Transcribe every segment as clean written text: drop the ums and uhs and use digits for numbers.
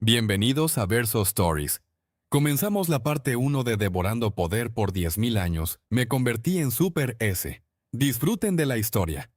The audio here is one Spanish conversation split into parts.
Bienvenidos a Verso Stories. Comenzamos la parte 1 de Devorando Poder por 10.000 años. Me convertí en Super S. Disfruten de la historia.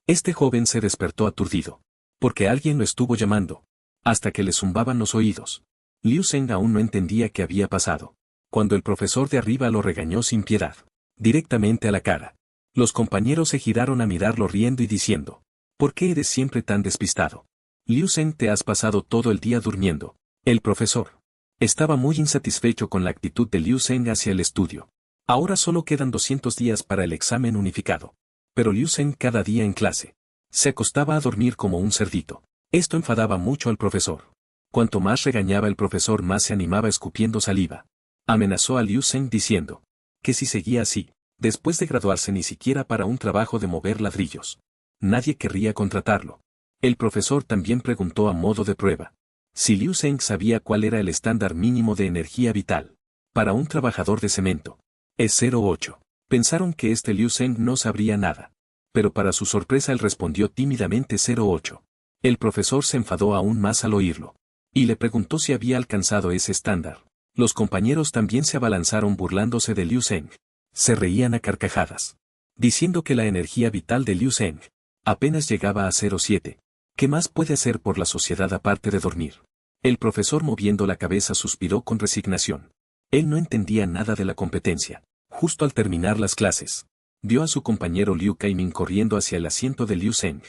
Este joven se despertó aturdido, porque alguien lo estuvo llamando, hasta que le zumbaban los oídos. Liu Zheng aún no entendía qué había pasado, cuando el profesor de arriba lo regañó sin piedad, directamente a la cara. Los compañeros se giraron a mirarlo riendo y diciendo, ¿por qué eres siempre tan despistado? Liu Zheng, te has pasado todo el día durmiendo. El profesor estaba muy insatisfecho con la actitud de Liu Zheng hacia el estudio. Ahora solo quedan 200 días para el examen unificado. Pero Liu Zheng cada día en clase se acostaba a dormir como un cerdito. Esto enfadaba mucho al profesor. Cuanto más regañaba el profesor, más se animaba escupiendo saliva. Amenazó a Liu Zheng diciendo que si seguía así, después de graduarse ni siquiera para un trabajo de mover ladrillos, nadie querría contratarlo. El profesor también preguntó a modo de prueba si Liu Zheng sabía cuál era el estándar mínimo de energía vital para un trabajador de cemento. Es 0,8. Pensaron que este Liu Zheng no sabría nada. Pero para su sorpresa él respondió tímidamente 0,8. El profesor se enfadó aún más al oírlo. Y le preguntó si había alcanzado ese estándar. Los compañeros también se abalanzaron burlándose de Liu Zheng. Se reían a carcajadas, diciendo que la energía vital de Liu Zheng apenas llegaba a 0,7. ¿Qué más puede hacer por la sociedad aparte de dormir? El profesor, moviendo la cabeza, suspiró con resignación. Él no entendía nada de la competencia. Justo al terminar las clases, vio a su compañero Liu Kaimin corriendo hacia el asiento de Liu Zheng,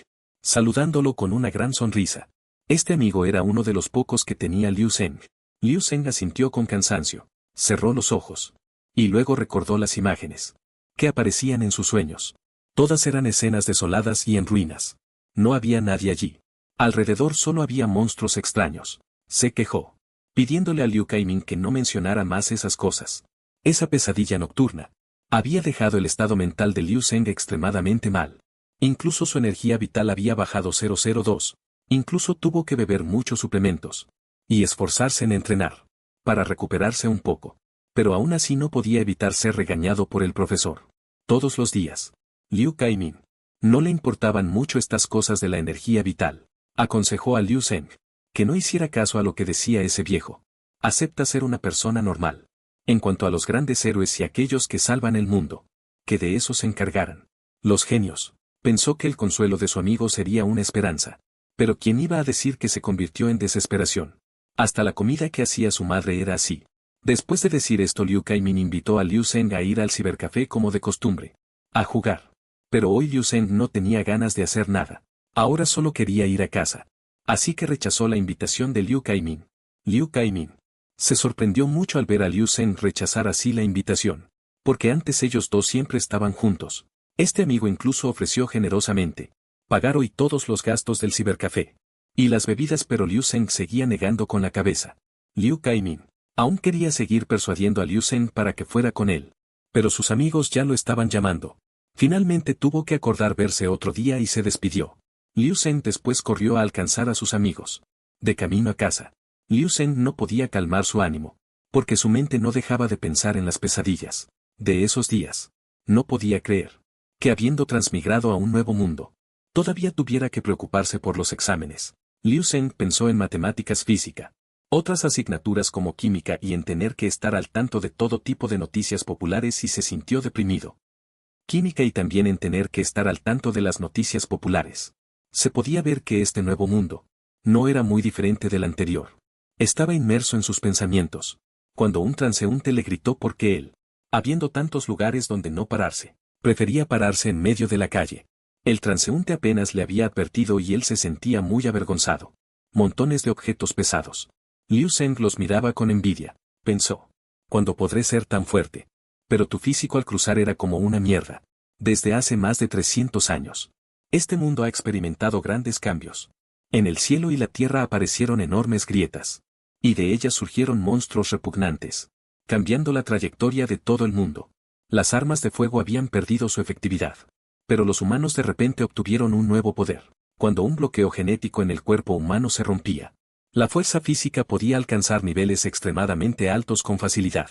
saludándolo con una gran sonrisa. Este amigo era uno de los pocos que tenía Liu Zheng. Liu Zheng asintió con cansancio, cerró los ojos, y luego recordó las imágenes que aparecían en sus sueños. Todas eran escenas desoladas y en ruinas. No había nadie allí. Alrededor solo había monstruos extraños. Se quejó, pidiéndole a Liu Kaimin que no mencionara más esas cosas. Esa pesadilla nocturna había dejado el estado mental de Liu Zheng extremadamente mal. Incluso su energía vital había bajado 0,02. Incluso tuvo que beber muchos suplementos y esforzarse en entrenar para recuperarse un poco. Pero aún así no podía evitar ser regañado por el profesor. Todos los días, Liu Kaimin no le importaban mucho estas cosas de la energía vital. Aconsejó a Liu Zheng que no hiciera caso a lo que decía ese viejo. Acepta ser una persona normal. En cuanto a los grandes héroes y aquellos que salvan el mundo, que de eso se encargaran los genios. Pensó que el consuelo de su amigo sería una esperanza. Pero ¿quién iba a decir que se convirtió en desesperación? Hasta la comida que hacía su madre era así. Después de decir esto, Liu Kaimin invitó a Liu Zheng a ir al cibercafé como de costumbre, a jugar. Pero hoy Liu Zheng no tenía ganas de hacer nada. Ahora solo quería ir a casa. Así que rechazó la invitación de Liu Kaimin. Liu Kaimin se sorprendió mucho al ver a Liu Zheng rechazar así la invitación, porque antes ellos dos siempre estaban juntos. Este amigo incluso ofreció generosamente pagar hoy todos los gastos del cibercafé y las bebidas, pero Liu Zheng seguía negando con la cabeza. Liu Kaimin aún quería seguir persuadiendo a Liu Zheng para que fuera con él, pero sus amigos ya lo estaban llamando. Finalmente tuvo que acordar verse otro día y se despidió. Liu Zheng después corrió a alcanzar a sus amigos. De camino a casa, Liu Zheng no podía calmar su ánimo, porque su mente no dejaba de pensar en las pesadillas de esos días. No podía creer que, habiendo transmigrado a un nuevo mundo, todavía tuviera que preocuparse por los exámenes. Liu Zheng pensó en matemáticas, física, otras asignaturas como química y en tener que estar al tanto de todo tipo de noticias populares y se sintió deprimido. Química y también en tener que estar al tanto de las noticias populares. Se podía ver que este nuevo mundo no era muy diferente del anterior. Estaba inmerso en sus pensamientos, cuando un transeúnte le gritó porque él, habiendo tantos lugares donde no pararse, prefería pararse en medio de la calle. El transeúnte apenas le había advertido y él se sentía muy avergonzado. Montones de objetos pesados. Liu Zheng los miraba con envidia. Pensó, ¿cuándo podré ser tan fuerte? Pero tu físico al cruzar era como una mierda. Desde hace más de 300 años. Este mundo ha experimentado grandes cambios. En el cielo y la tierra aparecieron enormes grietas. Y de ellas surgieron monstruos repugnantes, cambiando la trayectoria de todo el mundo. Las armas de fuego habían perdido su efectividad. Pero los humanos de repente obtuvieron un nuevo poder. Cuando un bloqueo genético en el cuerpo humano se rompía, la fuerza física podía alcanzar niveles extremadamente altos con facilidad.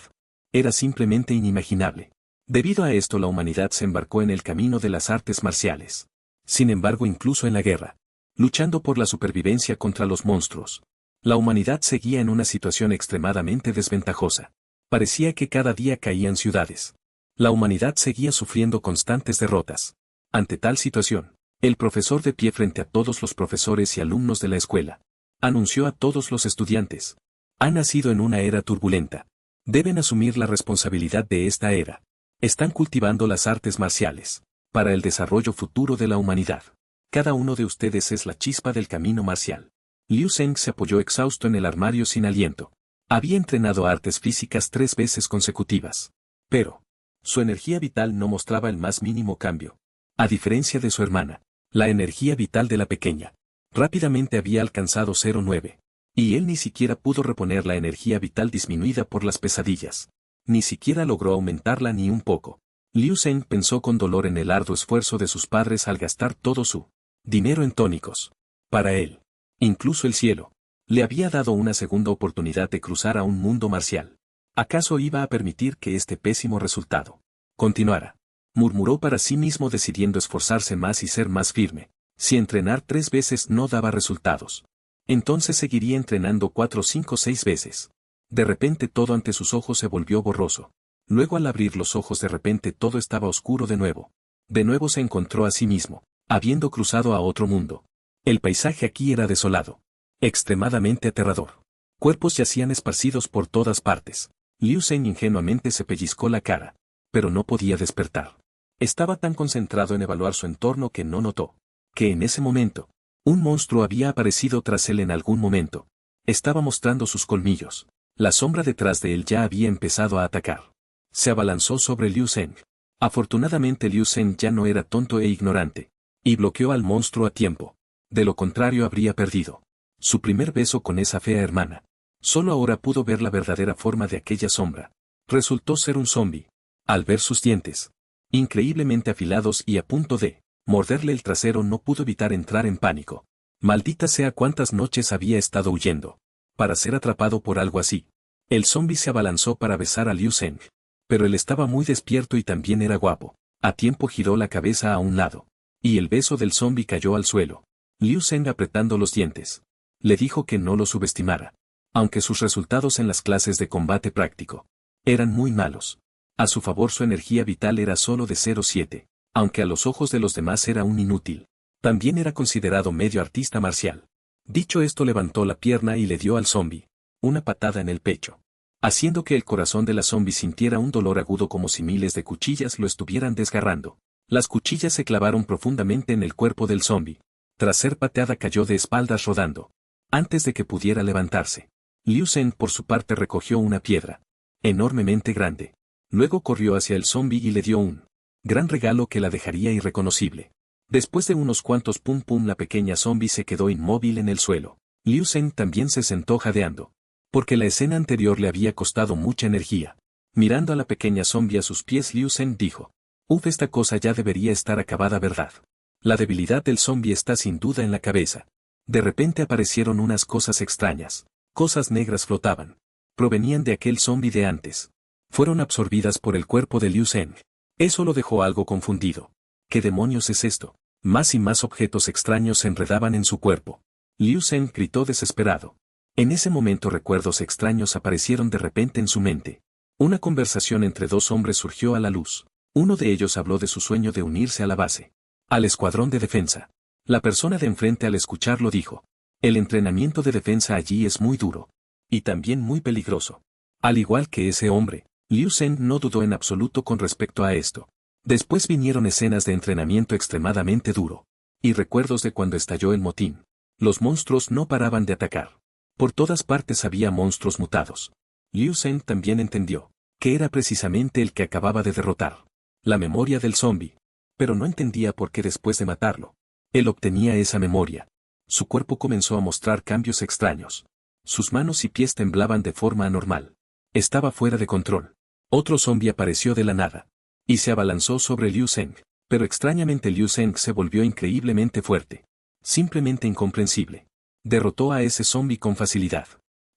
Era simplemente inimaginable. Debido a esto, la humanidad se embarcó en el camino de las artes marciales. Sin embargo, incluso en la guerra, luchando por la supervivencia contra los monstruos, La humanidad seguía en una situación extremadamente desventajosa. Parecía que cada día caían ciudades. La humanidad seguía sufriendo constantes derrotas. Ante tal situación, el profesor, de pie frente a todos los profesores y alumnos de la escuela, anunció a todos los estudiantes: han nacido en una era turbulenta. Deben asumir la responsabilidad de esta era. Están cultivando las artes marciales para el desarrollo futuro de la humanidad. Cada uno de ustedes es la chispa del camino marcial. Liu Zheng se apoyó exhausto en el armario sin aliento. Había entrenado artes físicas 3 veces consecutivas. Pero su energía vital no mostraba el más mínimo cambio. A diferencia de su hermana, la energía vital de la pequeña rápidamente había alcanzado 0,9. Y él ni siquiera pudo reponer la energía vital disminuida por las pesadillas. Ni siquiera logró aumentarla ni un poco. Liu Zheng pensó con dolor en el arduo esfuerzo de sus padres al gastar todo su dinero en tónicos. Para él, incluso el cielo le había dado una segunda oportunidad de cruzar a un mundo marcial. ¿Acaso iba a permitir que este pésimo resultado continuara? Murmuró para sí mismo, decidiendo esforzarse más y ser más firme. Si entrenar 3 veces no daba resultados, entonces seguiría entrenando 4, 5, 6 veces. De repente todo ante sus ojos se volvió borroso. Luego, al abrir los ojos, de repente todo estaba oscuro de nuevo. De nuevo se encontró a sí mismo, habiendo cruzado a otro mundo. El paisaje aquí era desolado, extremadamente aterrador. Cuerpos yacían esparcidos por todas partes. Liu Zheng ingenuamente se pellizcó la cara, pero no podía despertar. Estaba tan concentrado en evaluar su entorno que no notó que en ese momento un monstruo había aparecido tras él en algún momento. Estaba mostrando sus colmillos. La sombra detrás de él ya había empezado a atacar. Se abalanzó sobre Liu Zheng. Afortunadamente Liu Zheng ya no era tonto e ignorante, y bloqueó al monstruo a tiempo. De lo contrario habría perdido su primer beso con esa fea hermana. Solo ahora pudo ver la verdadera forma de aquella sombra. Resultó ser un zombi. Al ver sus dientes increíblemente afilados y a punto de morderle el trasero, no pudo evitar entrar en pánico. Maldita sea, cuántas noches había estado huyendo para ser atrapado por algo así. El zombi se abalanzó para besar a Liu Zheng, pero él estaba muy despierto y también era guapo. A tiempo giró la cabeza a un lado, y el beso del zombi cayó al suelo. Liu Zheng, apretando los dientes, le dijo que no lo subestimara, aunque sus resultados en las clases de combate práctico eran muy malos. A su favor, su energía vital era solo de 0,7, aunque a los ojos de los demás era un inútil. También era considerado medio artista marcial. Dicho esto, levantó la pierna y le dio al zombi una patada en el pecho, haciendo que el corazón de la zombi sintiera un dolor agudo, como si miles de cuchillas lo estuvieran desgarrando. Las cuchillas se clavaron profundamente en el cuerpo del zombi. Tras ser pateada, cayó de espaldas rodando. Antes de que pudiera levantarse, Liu Zheng por su parte recogió una piedra enormemente grande. Luego corrió hacia el zombi y le dio un gran regalo que la dejaría irreconocible. Después de unos cuantos pum pum, la pequeña zombi se quedó inmóvil en el suelo. Liu Zheng también se sentó jadeando, porque la escena anterior le había costado mucha energía. Mirando a la pequeña zombi a sus pies, Liu Zheng dijo: uf, esta cosa ya debería estar acabada, ¿verdad? La debilidad del zombi está sin duda en la cabeza. De repente aparecieron unas cosas extrañas. Cosas negras flotaban. Provenían de aquel zombi de antes. Fueron absorbidas por el cuerpo de Liu Zheng. Eso lo dejó algo confundido. ¿Qué demonios es esto? Más y más objetos extraños se enredaban en su cuerpo. Liu Zheng gritó desesperado. En ese momento recuerdos extraños aparecieron de repente en su mente. Una conversación entre 2 hombres surgió a la luz. Uno de ellos habló de su sueño de unirse a la base, al escuadrón de defensa. La persona de enfrente, al escucharlo, dijo: el entrenamiento de defensa allí es muy duro. Y también muy peligroso. Al igual que ese hombre, Liu Zheng no dudó en absoluto con respecto a esto. Después vinieron escenas de entrenamiento extremadamente duro. Y recuerdos de cuando estalló el motín. Los monstruos no paraban de atacar. Por todas partes había monstruos mutados. Liu Zheng también entendió que era precisamente el que acababa de derrotar. La memoria del zombi. Pero no entendía por qué después de matarlo, él obtenía esa memoria. Su cuerpo comenzó a mostrar cambios extraños. Sus manos y pies temblaban de forma anormal. Estaba fuera de control. Otro zombi apareció de la nada y se abalanzó sobre Liu Zheng, pero extrañamente Liu Zheng se volvió increíblemente fuerte. Simplemente incomprensible. Derrotó a ese zombi con facilidad.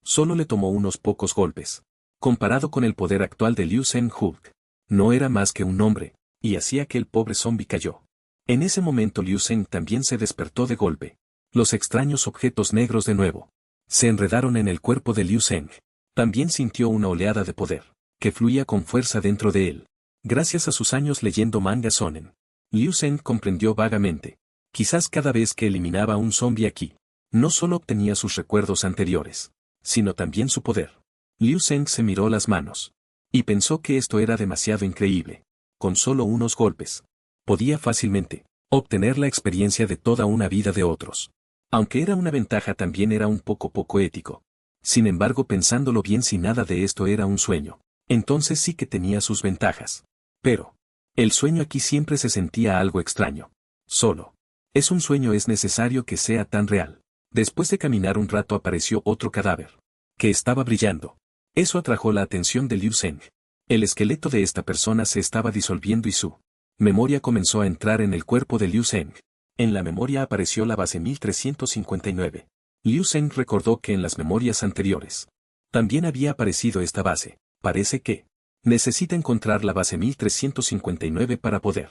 Solo le tomó unos pocos golpes. Comparado con el poder actual de Liu Zheng, Hulk no era más que un hombre, y hacía que el pobre zombi cayó. En ese momento Liu Zheng también se despertó de golpe. Los extraños objetos negros de nuevo se enredaron en el cuerpo de Liu Zheng. También sintió una oleada de poder, que fluía con fuerza dentro de él. Gracias a sus años leyendo manga shonen, Liu Zheng comprendió vagamente. Quizás cada vez que eliminaba a un zombie aquí, no solo obtenía sus recuerdos anteriores, sino también su poder. Liu Zheng se miró las manos. Y pensó que esto era demasiado increíble. Con solo unos golpes, podía fácilmente obtener la experiencia de toda una vida de otros. Aunque era una ventaja, también era un poco ético. Sin embargo, pensándolo bien, si nada de esto era un sueño, entonces sí que tenía sus ventajas. Pero el sueño aquí siempre se sentía algo extraño. Solo es un sueño, es necesario que sea tan real. Después de caminar un rato apareció otro cadáver, que estaba brillando. Eso atrajo la atención de Liu Zheng. El esqueleto de esta persona se estaba disolviendo y su memoria comenzó a entrar en el cuerpo de Liu Zheng. En la memoria apareció la base 1359. Liu Zheng recordó que en las memorias anteriores también había aparecido esta base. Parece que necesita encontrar la base 1359 para poder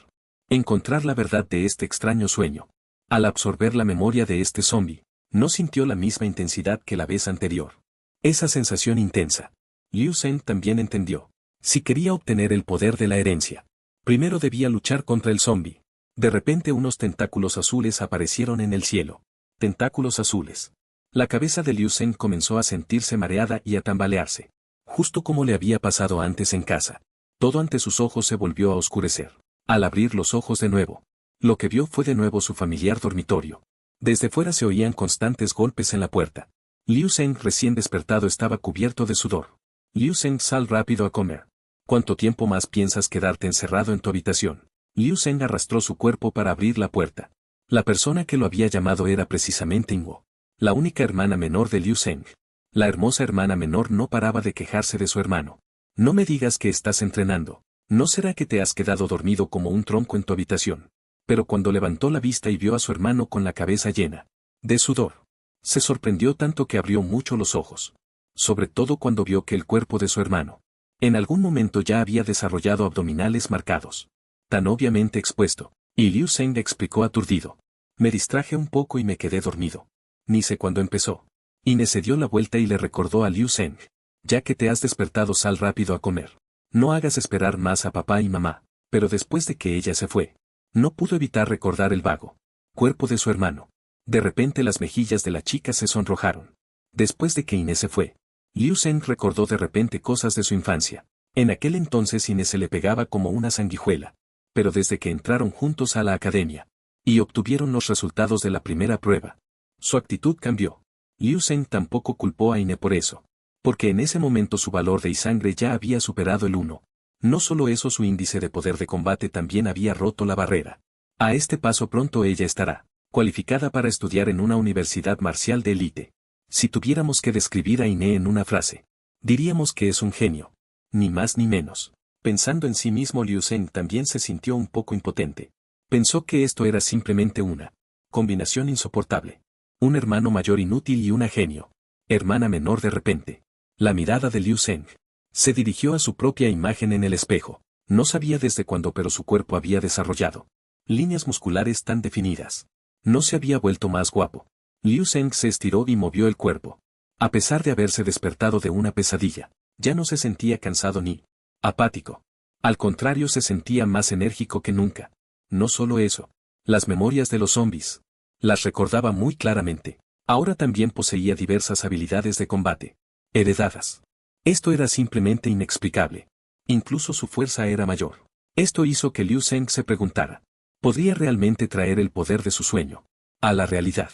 encontrar la verdad de este extraño sueño. Al absorber la memoria de este zombie, no sintió la misma intensidad que la vez anterior. Esa sensación intensa. Liu Zheng también entendió. Si quería obtener el poder de la herencia, primero debía luchar contra el zombie. De repente unos tentáculos azules aparecieron en el cielo. Tentáculos azules. La cabeza de Liu Zheng comenzó a sentirse mareada y a tambalearse. Justo como le había pasado antes en casa. Todo ante sus ojos se volvió a oscurecer. Al abrir los ojos de nuevo, lo que vio fue de nuevo su familiar dormitorio. Desde fuera se oían constantes golpes en la puerta. Liu Zheng, recién despertado, estaba cubierto de sudor. Liu Zheng, sal rápido a comer. ¿Cuánto tiempo más piensas quedarte encerrado en tu habitación? Liu Zheng arrastró su cuerpo para abrir la puerta. La persona que lo había llamado era precisamente Ingo, la única hermana menor de Liu Zheng. La hermosa hermana menor no paraba de quejarse de su hermano. No me digas que estás entrenando. ¿No será que te has quedado dormido como un tronco en tu habitación? Pero cuando levantó la vista y vio a su hermano con la cabeza llena de sudor, se sorprendió tanto que abrió mucho los ojos. Sobre todo cuando vio que el cuerpo de su hermano, en algún momento ya había desarrollado abdominales marcados, tan obviamente expuesto. Y Liu Zheng explicó aturdido. Me distraje un poco y me quedé dormido. Ni sé cuándo empezó. Ine se dio la vuelta y le recordó a Liu Zheng. Ya que te has despertado, sal rápido a comer. No hagas esperar más a papá y mamá. Pero después de que ella se fue, no pudo evitar recordar el vago cuerpo de su hermano. De repente las mejillas de la chica se sonrojaron. Después de que Inés se fue, Liu Zheng recordó de repente cosas de su infancia. En aquel entonces Inés se le pegaba como una sanguijuela. Pero desde que entraron juntos a la academia y obtuvieron los resultados de la primera prueba, su actitud cambió. Liu Zheng tampoco culpó a Inés por eso, porque en ese momento su valor de sangre ya había superado el 1. No solo eso, su índice de poder de combate también había roto la barrera. A este paso pronto ella estará cualificada para estudiar en una universidad marcial de élite. Si tuviéramos que describir a Ine en una frase, diríamos que es un genio. Ni más ni menos. Pensando en sí mismo, Liu Zheng también se sintió un poco impotente. Pensó que esto era simplemente una combinación insoportable. Un hermano mayor inútil y una genio. Hermana menor de repente. La mirada de Liu Zheng se dirigió a su propia imagen en el espejo. No sabía desde cuándo, pero su cuerpo había desarrollado líneas musculares tan definidas. No se había vuelto más guapo. Liu Zheng se estiró y movió el cuerpo. A pesar de haberse despertado de una pesadilla, ya no se sentía cansado ni apático. Al contrario, se sentía más enérgico que nunca. No solo eso, las memorias de los zombies las recordaba muy claramente. Ahora también poseía diversas habilidades de combate, heredadas. Esto era simplemente inexplicable. Incluso su fuerza era mayor. Esto hizo que Liu Zheng se preguntara, ¿podría realmente traer el poder de su sueño a la realidad?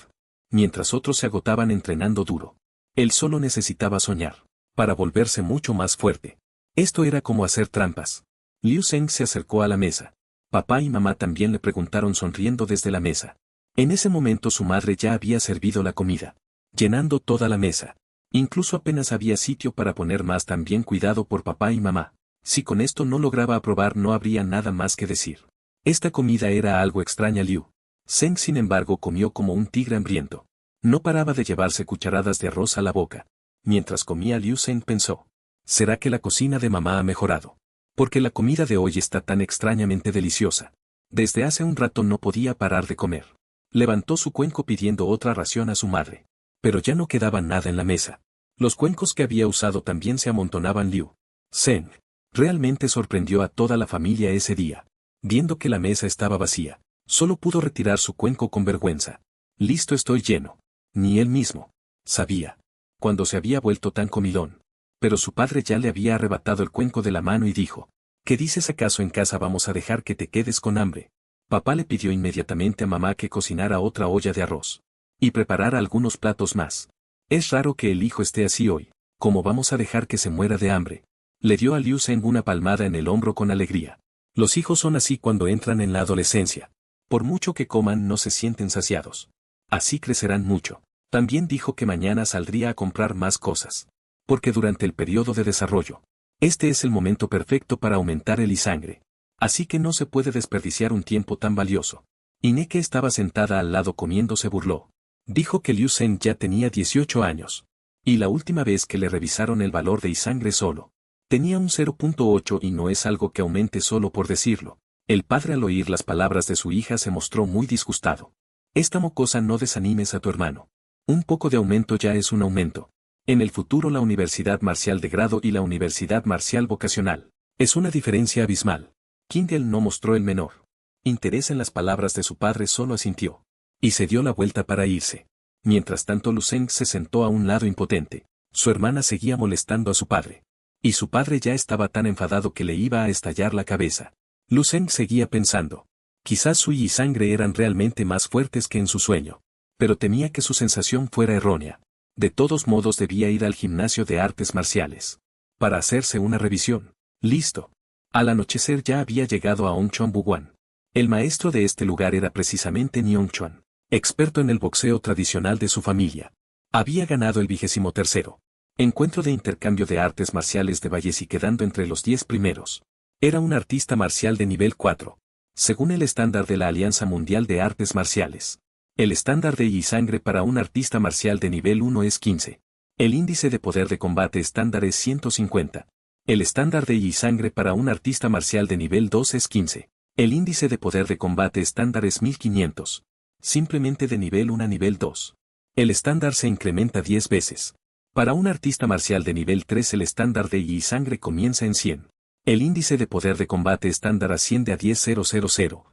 Mientras otros se agotaban entrenando duro, él solo necesitaba soñar para volverse mucho más fuerte. Esto era como hacer trampas. Liu Zheng se acercó a la mesa. Papá y mamá también le preguntaron sonriendo desde la mesa. En ese momento su madre ya había servido la comida, llenando toda la mesa. Incluso apenas había sitio para poner más. También cuidado por papá y mamá. Si con esto no lograba aprobar, no habría nada más que decir. Esta comida era algo extraña. Liu Zheng, sin embargo, comió como un tigre hambriento. No paraba de llevarse cucharadas de arroz a la boca. Mientras comía, Liu Zheng pensó, ¿será que la cocina de mamá ha mejorado? Porque la comida de hoy está tan extrañamente deliciosa. Desde hace un rato no podía parar de comer. Levantó su cuenco pidiendo otra ración a su madre. Pero ya no quedaba nada en la mesa. Los cuencos que había usado también se amontonaban. Liu Zheng realmente sorprendió a toda la familia ese día. Viendo que la mesa estaba vacía, solo pudo retirar su cuenco con vergüenza. Listo, estoy lleno. Ni él mismo sabía cuando se había vuelto tan comilón. Pero su padre ya le había arrebatado el cuenco de la mano y dijo: ¿qué dices? ¿Acaso en casa vamos a dejar que te quedes con hambre? Papá le pidió inmediatamente a mamá que cocinara otra olla de arroz y preparara algunos platos más. Es raro que el hijo esté así hoy. ¿Cómo vamos a dejar que se muera de hambre? Le dio a Liu Zheng una palmada en el hombro con alegría. Los hijos son así cuando entran en la adolescencia. Por mucho que coman no se sienten saciados. Así crecerán mucho. También dijo que mañana saldría a comprar más cosas. Porque durante el periodo de desarrollo, este es el momento perfecto para aumentar el sangre. Así que no se puede desperdiciar un tiempo tan valioso. Iné, que estaba sentada al lado comiendo, se burló. Dijo que Liu Zheng ya tenía 18 años. Y la última vez que le revisaron el valor de sangre solo tenía un 0.8 y no es algo que aumente solo por decirlo. El padre, al oír las palabras de su hija, se mostró muy disgustado. Esta mocosa, no desanimes a tu hermano. Un poco de aumento ya es un aumento. En el futuro la universidad marcial de grado y la universidad marcial vocacional es una diferencia abismal. Kindle no mostró el menor interés en las palabras de su padre, solo asintió y se dio la vuelta para irse. Mientras tanto, Liu Zheng se sentó a un lado impotente. Su hermana seguía molestando a su padre. Y su padre ya estaba tan enfadado que le iba a estallar la cabeza. Liu Zheng seguía pensando. Quizás su y sangre eran realmente más fuertes que en su sueño. Pero temía que su sensación fuera errónea. De todos modos debía ir al gimnasio de artes marciales para hacerse una revisión. Listo. Al anochecer ya había llegado a Ongchuan Buguan. El maestro de este lugar era precisamente Niong Chuan, experto en el boxeo tradicional de su familia. Había ganado el 23º encuentro de intercambio de artes marciales de Ballesi, quedando entre los 10 primeros. Era un artista marcial de nivel 4, según el estándar de la Alianza Mundial de Artes Marciales. El estándar de y sangre para un artista marcial de nivel 1 es 15. El índice de poder de combate estándar es 150. El estándar de y sangre para un artista marcial de nivel 2 es 15. El índice de poder de combate estándar es 1500. Simplemente de nivel 1 a nivel 2. El estándar se incrementa 10 veces. Para un artista marcial de nivel 3 el estándar de y sangre comienza en 100. El índice de poder de combate estándar asciende a 10.000.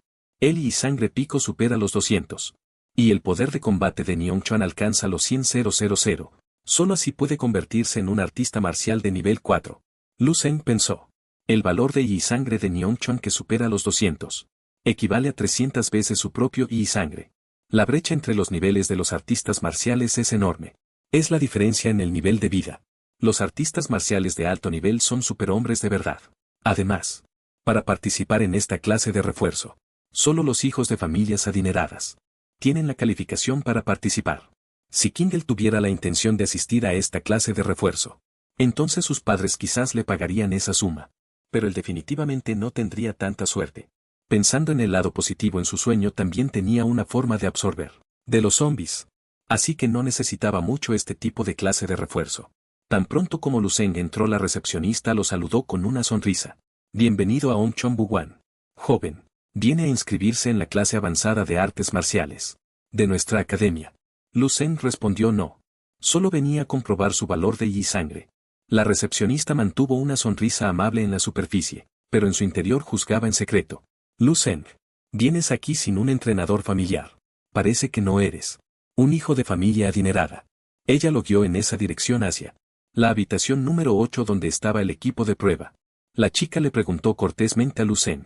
El y sangre pico supera los 200. Y el poder de combate de Niong Chuan alcanza los 100.000. Solo así puede convertirse en un artista marcial de nivel 4. Liu Zheng pensó. El valor de y sangre de Niong Chuan, que supera los 200, equivale a 300 veces su propio y sangre. La brecha entre los niveles de los artistas marciales es enorme. Es la diferencia en el nivel de vida. Los artistas marciales de alto nivel son superhombres de verdad. Además, para participar en esta clase de refuerzo, solo los hijos de familias adineradas tienen la calificación para participar. Si Kindle tuviera la intención de asistir a esta clase de refuerzo, entonces sus padres quizás le pagarían esa suma. Pero él definitivamente no tendría tanta suerte. Pensando en el lado positivo, en su sueño también tenía una forma de absorber de los zombies. Así que no necesitaba mucho este tipo de clase de refuerzo. Tan pronto como Liu Zheng entró, la recepcionista lo saludó con una sonrisa. Bienvenido a Ongchuan Buguan. Joven, viene a inscribirse en la clase avanzada de artes marciales de nuestra academia. Liu Zheng respondió no. Solo venía a comprobar su valor de y sangre. La recepcionista mantuvo una sonrisa amable en la superficie, pero en su interior juzgaba en secreto. Liu Zheng, vienes aquí sin un entrenador familiar. Parece que no eres un hijo de familia adinerada. Ella lo guió en esa dirección hacia la habitación número 8, donde estaba el equipo de prueba. La chica le preguntó cortésmente a Liu Zheng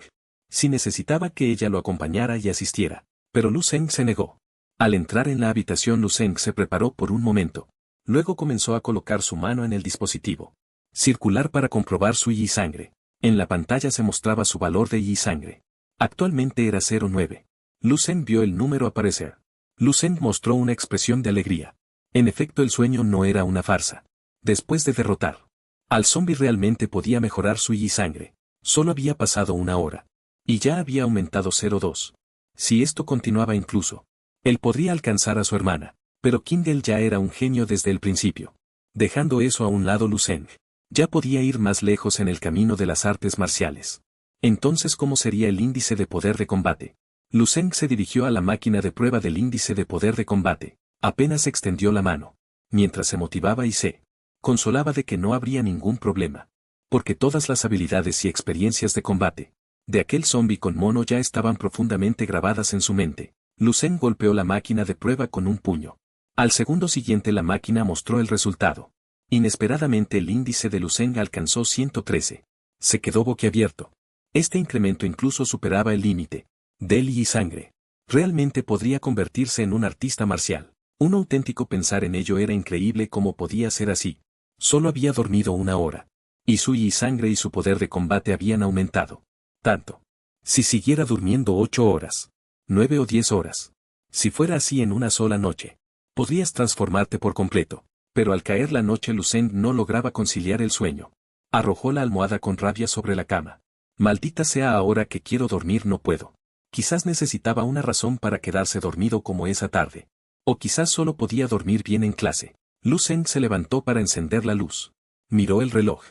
si necesitaba que ella lo acompañara y asistiera, pero Liu Zheng se negó. Al entrar en la habitación, Liu Zheng se preparó por un momento. Luego comenzó a colocar su mano en el dispositivo circular para comprobar su y sangre. En la pantalla se mostraba su valor de y sangre. Actualmente era 09. Liu Zheng vio el número aparecer. Liu Zheng mostró una expresión de alegría. En efecto, el sueño no era una farsa. Después de derrotar al zombie, realmente podía mejorar su y sangre. Solo había pasado una hora. Y ya había aumentado 0.2. Si esto continuaba, incluso él podría alcanzar a su hermana. Pero Kindle ya era un genio desde el principio. Dejando eso a un lado, Liu Zheng ya podía ir más lejos en el camino de las artes marciales. Entonces, ¿cómo sería el índice de poder de combate? Liu Zheng se dirigió a la máquina de prueba del índice de poder de combate. Apenas extendió la mano, mientras se motivaba y se consolaba de que no habría ningún problema, porque todas las habilidades y experiencias de combate de aquel zombi con mono ya estaban profundamente grabadas en su mente. Lu Zeng golpeó la máquina de prueba con un puño. Al segundo siguiente la máquina mostró el resultado. Inesperadamente el índice de Lu Zeng alcanzó 113. Se quedó boquiabierto. Este incremento incluso superaba el límite de Li y sangre. Realmente podría convertirse en un artista marcial. Un auténtico pensar en ello era increíble cómo podía ser así. Solo había dormido 1 hora. Y su y sangre y su poder de combate habían aumentado. Tanto. Si siguiera durmiendo 8 horas, 9 o 10 horas. Si fuera así en una sola noche, podrías transformarte por completo. Pero al caer la noche Lu Zeng no lograba conciliar el sueño. Arrojó la almohada con rabia sobre la cama. Maldita sea, ahora que quiero dormir no puedo. Quizás necesitaba una razón para quedarse dormido como esa tarde. O quizás solo podía dormir bien en clase. Lu Zeng se levantó para encender la luz. Miró el reloj.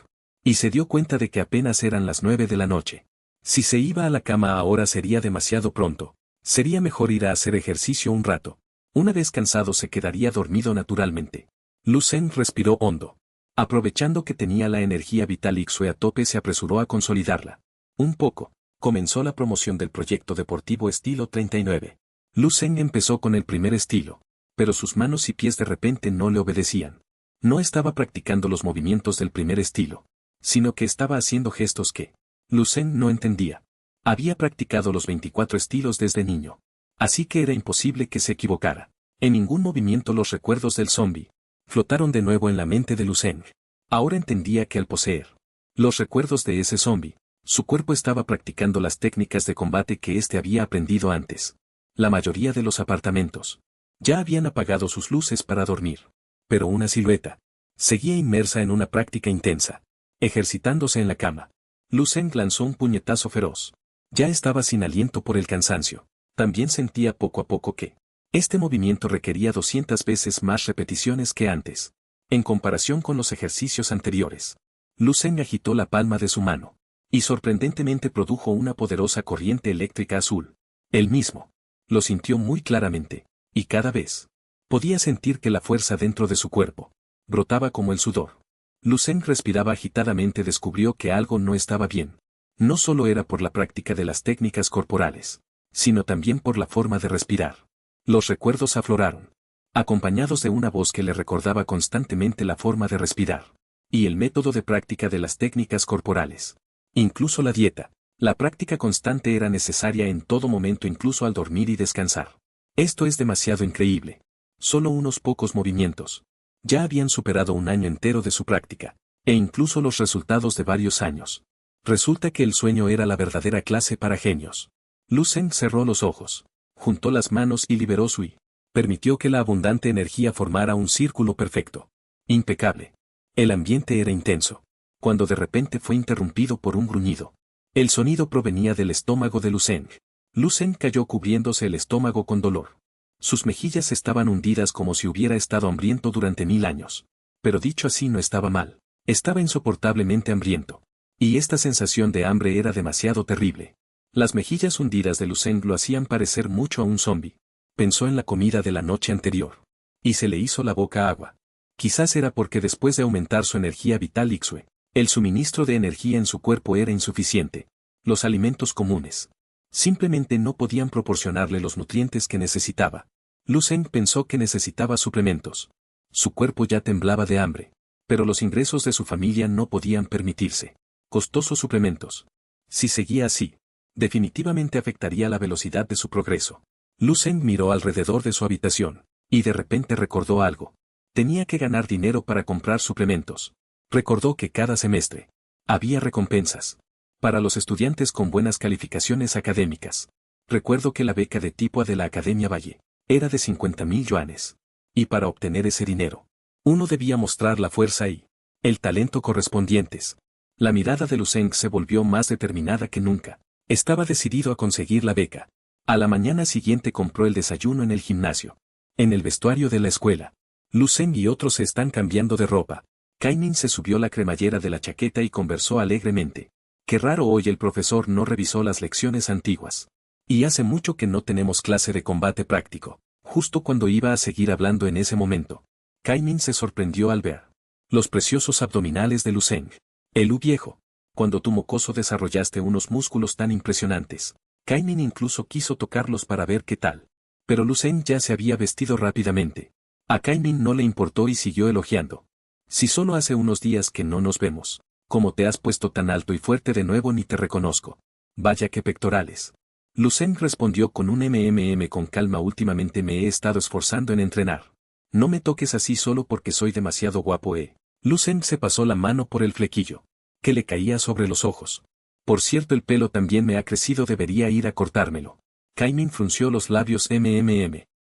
Y se dio cuenta de que apenas eran las 9 de la noche. Si se iba a la cama ahora sería demasiado pronto. Sería mejor ir a hacer ejercicio un rato. Una vez cansado se quedaría dormido naturalmente. Lu Zeng respiró hondo. Aprovechando que tenía la energía vital Ixue a tope, se apresuró a consolidarla. Un poco. Comenzó la promoción del proyecto deportivo estilo 39. Lu Zeng empezó con el primer estilo, pero sus manos y pies de repente no le obedecían. No estaba practicando los movimientos del primer estilo, sino que estaba haciendo gestos que Lu Zeng no entendía. Había practicado los 24 estilos desde niño, así que era imposible que se equivocara. En ningún movimiento los recuerdos del zombi flotaron de nuevo en la mente de Lu Zeng. Ahora entendía que al poseer los recuerdos de ese zombi, su cuerpo estaba practicando las técnicas de combate que éste había aprendido antes. La mayoría de los apartamentos ya habían apagado sus luces para dormir, pero una silueta seguía inmersa en una práctica intensa, ejercitándose en la cama. Lu Zeng lanzó un puñetazo feroz. Ya estaba sin aliento por el cansancio. También sentía poco a poco que este movimiento requería 200 veces más repeticiones que antes. En comparación con los ejercicios anteriores, Lu Zeng agitó la palma de su mano, y sorprendentemente produjo una poderosa corriente eléctrica azul. Él mismo lo sintió muy claramente, y cada vez podía sentir que la fuerza dentro de su cuerpo brotaba como el sudor. Lu Zeng respiraba agitadamente. Descubrió que algo no estaba bien. No solo era por la práctica de las técnicas corporales, sino también por la forma de respirar. Los recuerdos afloraron, acompañados de una voz que le recordaba constantemente la forma de respirar, y el método de práctica de las técnicas corporales. Incluso la dieta, la práctica constante era necesaria en todo momento, incluso al dormir y descansar. Esto es demasiado increíble. Solo unos pocos movimientos ya habían superado un año entero de su práctica, e incluso los resultados de varios años. Resulta que el sueño era la verdadera clase para genios. Lu Zeng cerró los ojos, juntó las manos y liberó su y permitió que la abundante energía formara un círculo perfecto. Impecable. El ambiente era intenso, cuando de repente fue interrumpido por un gruñido. El sonido provenía del estómago de Lu Zeng. Lu Zeng cayó cubriéndose el estómago con dolor. Sus mejillas estaban hundidas como si hubiera estado hambriento durante 1000 años. Pero dicho así no estaba mal. Estaba insoportablemente hambriento. Y esta sensación de hambre era demasiado terrible. Las mejillas hundidas de Lu Zeng lo hacían parecer mucho a un zombi. Pensó en la comida de la noche anterior. Y se le hizo la boca agua. Quizás era porque después de aumentar su energía vital Ixue, el suministro de energía en su cuerpo era insuficiente. Los alimentos comunes simplemente no podían proporcionarle los nutrientes que necesitaba. Lu Zeng pensó que necesitaba suplementos. Su cuerpo ya temblaba de hambre, pero los ingresos de su familia no podían permitirse costosos suplementos. Si seguía así, definitivamente afectaría la velocidad de su progreso. Lu Zeng miró alrededor de su habitación, y de repente recordó algo. Tenía que ganar dinero para comprar suplementos. Recordó que cada semestre había recompensas para los estudiantes con buenas calificaciones académicas. Recuerdo que la beca de tipo A de la Academia Valle era de 50,000 yuanes. Y para obtener ese dinero, uno debía mostrar la fuerza y el talento correspondientes. La mirada de Lu Zeng se volvió más determinada que nunca. Estaba decidido a conseguir la beca. A la mañana siguiente compró el desayuno en el gimnasio. En el vestuario de la escuela, Lu Zeng y otros se están cambiando de ropa. Kainin se subió la cremallera de la chaqueta y conversó alegremente. Qué raro, hoy el profesor no revisó las lecciones antiguas. Y hace mucho que no tenemos clase de combate práctico. Justo cuando iba a seguir hablando en ese momento, Kaimin se sorprendió al ver los preciosos abdominales de Lu Zeng. Lu viejo, cuando tu mocoso desarrollaste unos músculos tan impresionantes. Kaimin incluso quiso tocarlos para ver qué tal. Pero Lu Zeng ya se había vestido rápidamente. A Kaimin no le importó y siguió elogiando. Si solo hace unos días que no nos vemos, ¿cómo te has puesto tan alto y fuerte de nuevo? Ni te reconozco. Vaya que pectorales. Lu Zeng respondió con un con calma. Últimamente me he estado esforzando en entrenar. No me toques así solo porque soy demasiado guapo. Lu Zeng se pasó la mano por el flequillo que le caía sobre los ojos. Por cierto, el pelo también me ha crecido, debería ir a cortármelo. Kaimin frunció los labios.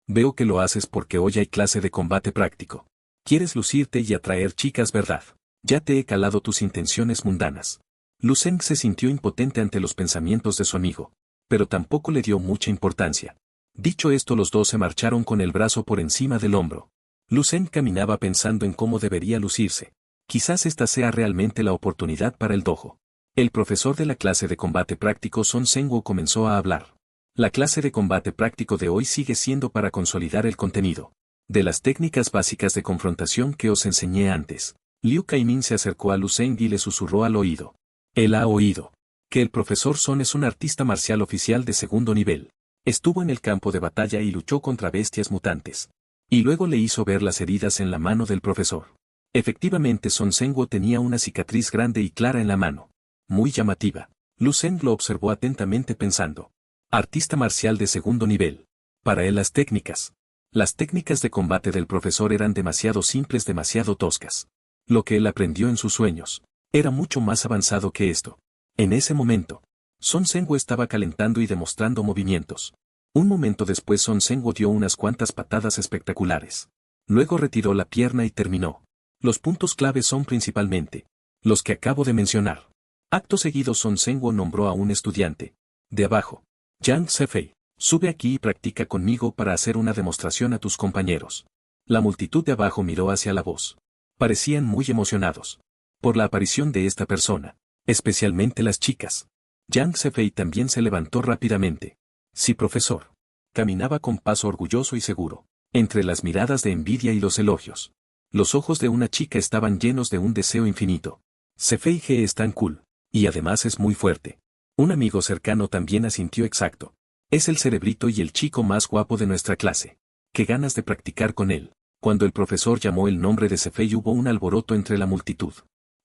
Veo que lo haces porque hoy hay clase de combate práctico. Quieres lucirte y atraer chicas, ¿verdad? Ya te he calado tus intenciones mundanas. Lu Zeng se sintió impotente ante los pensamientos de su amigo, pero tampoco le dio mucha importancia. Dicho esto, los dos se marcharon con el brazo por encima del hombro. Lu Zeng caminaba pensando en cómo debería lucirse. Quizás esta sea realmente la oportunidad para el dojo. El profesor de la clase de combate práctico Son Senwo comenzó a hablar. La clase de combate práctico de hoy sigue siendo para consolidar el contenido de las técnicas básicas de confrontación que os enseñé antes. Liu Kaimin se acercó a Lu Zeng y le susurró al oído. Él ha oído que el profesor Son es un artista marcial oficial de segundo nivel. Estuvo en el campo de batalla y luchó contra bestias mutantes. Y luego le hizo ver las heridas en la mano del profesor. Efectivamente, Son Senwo tenía una cicatriz grande y clara en la mano. Muy llamativa. Lu Zeng lo observó atentamente pensando. Artista marcial de segundo nivel. Para él las técnicas de combate del profesor eran demasiado simples, demasiado toscas. Lo que él aprendió en sus sueños era mucho más avanzado que esto. En ese momento, Son Senwo estaba calentando y demostrando movimientos. Un momento después Son Senwo dio unas cuantas patadas espectaculares. Luego retiró la pierna y terminó. Los puntos clave son principalmente los que acabo de mencionar. Acto seguido Son Senwo nombró a un estudiante de abajo. Yang Zefei, sube aquí y practica conmigo para hacer una demostración a tus compañeros. La multitud de abajo miró hacia la voz. Parecían muy emocionados por la aparición de esta persona, especialmente las chicas. Yang Zefei también se levantó rápidamente. Sí, profesor. Caminaba con paso orgulloso y seguro, entre las miradas de envidia y los elogios. Los ojos de una chica estaban llenos de un deseo infinito. Zefei G es tan cool, y además es muy fuerte. Un amigo cercano también asintió. Exacto. Es el cerebrito y el chico más guapo de nuestra clase. Qué ganas de practicar con él. Cuando el profesor llamó el nombre de Zefei hubo un alboroto entre la multitud.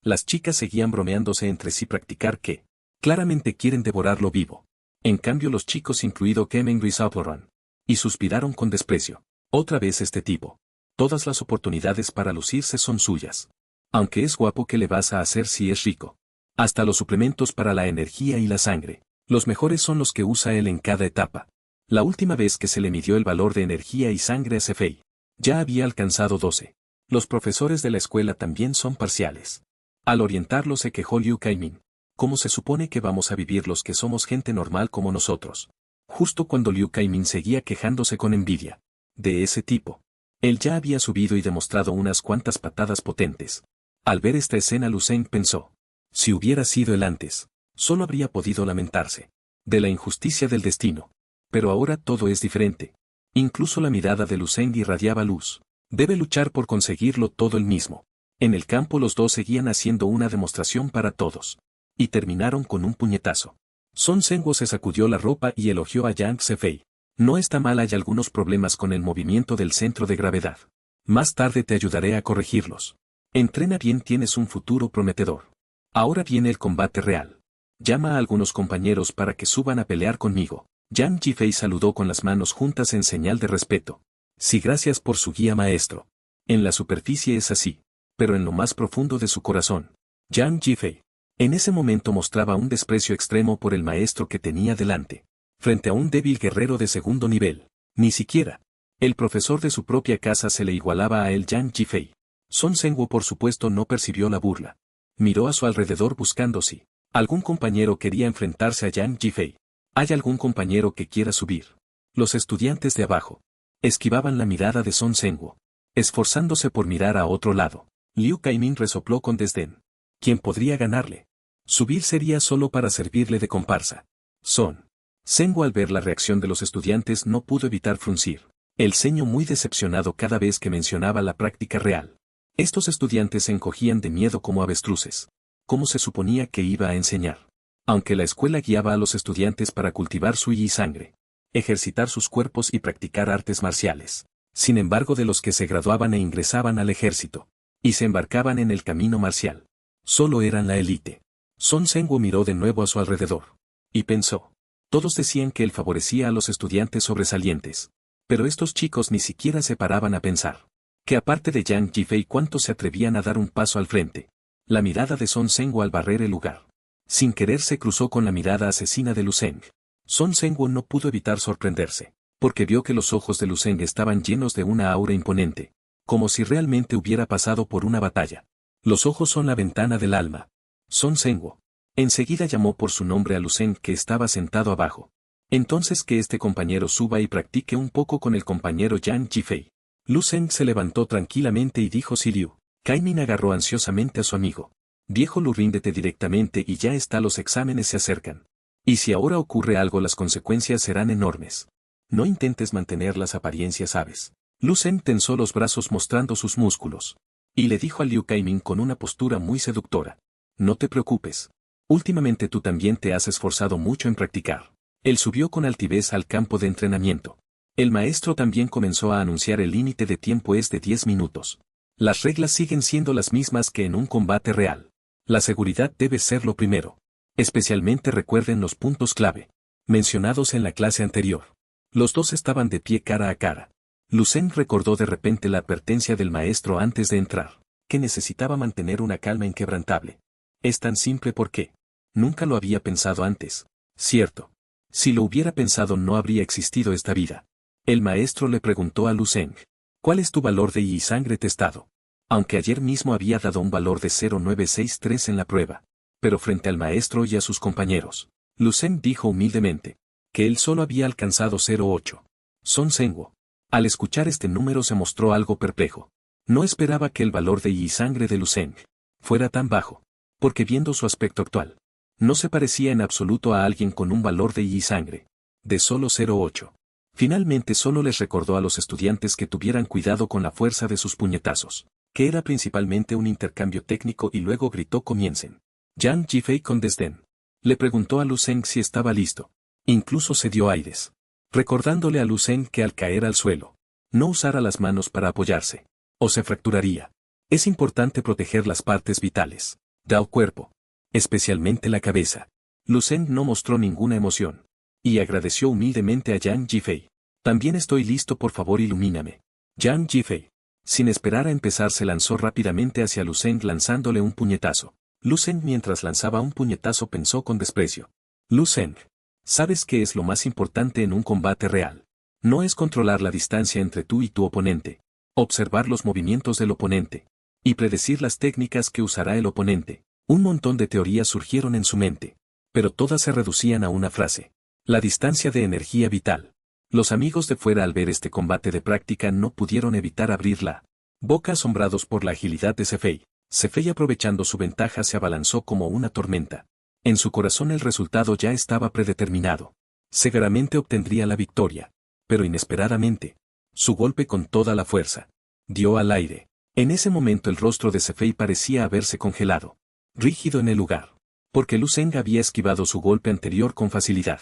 Las chicas seguían bromeándose entre sí. ¿Practicar qué? Claramente quieren devorarlo vivo. En cambio los chicos, incluido Kemen Rizalporan, y suspiraron con desprecio. Otra vez este tipo. Todas las oportunidades para lucirse son suyas. Aunque es guapo, ¿qué le vas a hacer si es rico? Hasta los suplementos para la energía y la sangre. Los mejores son los que usa él en cada etapa. La última vez que se le midió el valor de energía y sangre a Zefei, ya había alcanzado 12. Los profesores de la escuela también son parciales. Al orientarlo se quejó Liu Kaimin. ¿Cómo se supone que vamos a vivir los que somos gente normal como nosotros? Justo cuando Liu Kaimin seguía quejándose con envidia de ese tipo, él ya había subido y demostrado unas cuantas patadas potentes. Al ver esta escena Lu Zeng pensó. Si hubiera sido él antes, solo habría podido lamentarse de la injusticia del destino. Pero ahora todo es diferente. Incluso la mirada de Lu Zeng irradiaba luz. Debe luchar por conseguirlo todo él mismo. En el campo los dos seguían haciendo una demostración para todos. Y terminaron con un puñetazo. Son Senwo se sacudió la ropa y elogió a Yang Zefei. No está mal, hay algunos problemas con el movimiento del centro de gravedad. Más tarde te ayudaré a corregirlos. Entrena bien, tienes un futuro prometedor. Ahora viene el combate real. Llama a algunos compañeros para que suban a pelear conmigo. Yang Zefei saludó con las manos juntas en señal de respeto. Sí, gracias por su guía, maestro. En la superficie es así, pero en lo más profundo de su corazón, Yang Zefei en ese momento mostraba un desprecio extremo por el maestro que tenía delante. Frente a un débil guerrero de segundo nivel, ni siquiera el profesor de su propia casa se le igualaba a él. Yang Zefei. Son Senwo por supuesto no percibió la burla. Miró a su alrededor buscando si algún compañero quería enfrentarse a Yang Zefei. ¿Hay algún compañero que quiera subir? Los estudiantes de abajo esquivaban la mirada de Son Senwo, esforzándose por mirar a otro lado. Liu Kaimin resopló con desdén. ¿Quién podría ganarle? Subir sería solo para servirle de comparsa. Son Senwo, al ver la reacción de los estudiantes, no pudo evitar fruncir el ceño muy decepcionado cada vez que mencionaba la práctica real. Estos estudiantes se encogían de miedo como avestruces. ¿Cómo se suponía que iba a enseñar? Aunque la escuela guiaba a los estudiantes para cultivar su yi sangre, ejercitar sus cuerpos y practicar artes marciales. Sin embargo, de los que se graduaban e ingresaban al ejército, y se embarcaban en el camino marcial, solo eran la élite. Son Senguo miró de nuevo a su alrededor. Y pensó. Todos decían que él favorecía a los estudiantes sobresalientes. Pero estos chicos ni siquiera se paraban a pensar. Que aparte de Yang Jifei, ¿cuántos se atrevían a dar un paso al frente? La mirada de Son Senguo al barrer el lugar. Sin querer se cruzó con la mirada asesina de Lu Zeng. Son Senguo no pudo evitar sorprenderse, porque vio que los ojos de Lu Zeng estaban llenos de una aura imponente, como si realmente hubiera pasado por una batalla. Los ojos son la ventana del alma. Son Senguo. Enseguida llamó por su nombre a Lu Zeng, que estaba sentado abajo. Entonces que este compañero suba y practique un poco con el compañero Yang Jifei. Lu Zeng se levantó tranquilamente y dijo: Si Liu. Kaimin agarró ansiosamente a su amigo. Viejo Lu, ríndete directamente y ya está, los exámenes se acercan. Y si ahora ocurre algo, las consecuencias serán enormes. No intentes mantener las apariencias, ¿sabes? Lu Zeng tensó los brazos mostrando sus músculos. Y le dijo a Liu Kaimin con una postura muy seductora: No te preocupes. Últimamente tú también te has esforzado mucho en practicar. Él subió con altivez al campo de entrenamiento. El maestro también comenzó a anunciar: el límite de tiempo es de 10 minutos. Las reglas siguen siendo las mismas que en un combate real. La seguridad debe ser lo primero. Especialmente recuerden los puntos clave, mencionados en la clase anterior. Los dos estaban de pie cara a cara. Lu Zeng recordó de repente la advertencia del maestro antes de entrar, que necesitaba mantener una calma inquebrantable. Es tan simple porque nunca lo había pensado antes. Cierto. Si lo hubiera pensado, no habría existido esta vida. El maestro le preguntó a Lu Zeng: ¿Cuál es tu valor de yi sangre testado? Aunque ayer mismo había dado un valor de 0,963 en la prueba. Pero frente al maestro y a sus compañeros, Lu Zeng dijo humildemente que él solo había alcanzado 0,8. Son Senguo. Al escuchar este número se mostró algo perplejo. No esperaba que el valor de yi sangre de Lu Zeng fuera tan bajo, porque viendo su aspecto actual, no se parecía en absoluto a alguien con un valor de yi sangre de solo 0,8. Finalmente solo les recordó a los estudiantes que tuvieran cuidado con la fuerza de sus puñetazos, que era principalmente un intercambio técnico, y luego gritó: Comiencen. Yang Jifei con desdén le preguntó a Lu Zeng si estaba listo. Incluso se dio aires, recordándole a Lu Zeng que al caer al suelo, no usara las manos para apoyarse, o se fracturaría. Es importante proteger las partes vitales del cuerpo, especialmente la cabeza. Lu Zeng no mostró ninguna emoción, y agradeció humildemente a Yang Jifei. También estoy listo, por favor ilumíname. Yang Jifei, sin esperar a empezar, se lanzó rápidamente hacia Lu Zeng lanzándole un puñetazo. Lu Zeng, mientras lanzaba un puñetazo, pensó con desprecio: Lu Zeng, ¿sabes qué es lo más importante en un combate real? No es controlar la distancia entre tú y tu oponente, observar los movimientos del oponente, y predecir las técnicas que usará el oponente. Un montón de teorías surgieron en su mente, pero todas se reducían a una frase: la distancia de energía vital. Los amigos de fuera, al ver este combate de práctica, no pudieron evitar abrir la boca asombrados por la agilidad de Zefei. Zefei, aprovechando su ventaja, se abalanzó como una tormenta. En su corazón el resultado ya estaba predeterminado. Seguramente obtendría la victoria. Pero inesperadamente, su golpe con toda la fuerza dio al aire. En ese momento el rostro de Zefei parecía haberse congelado, rígido en el lugar, porque Lu Zeng había esquivado su golpe anterior con facilidad,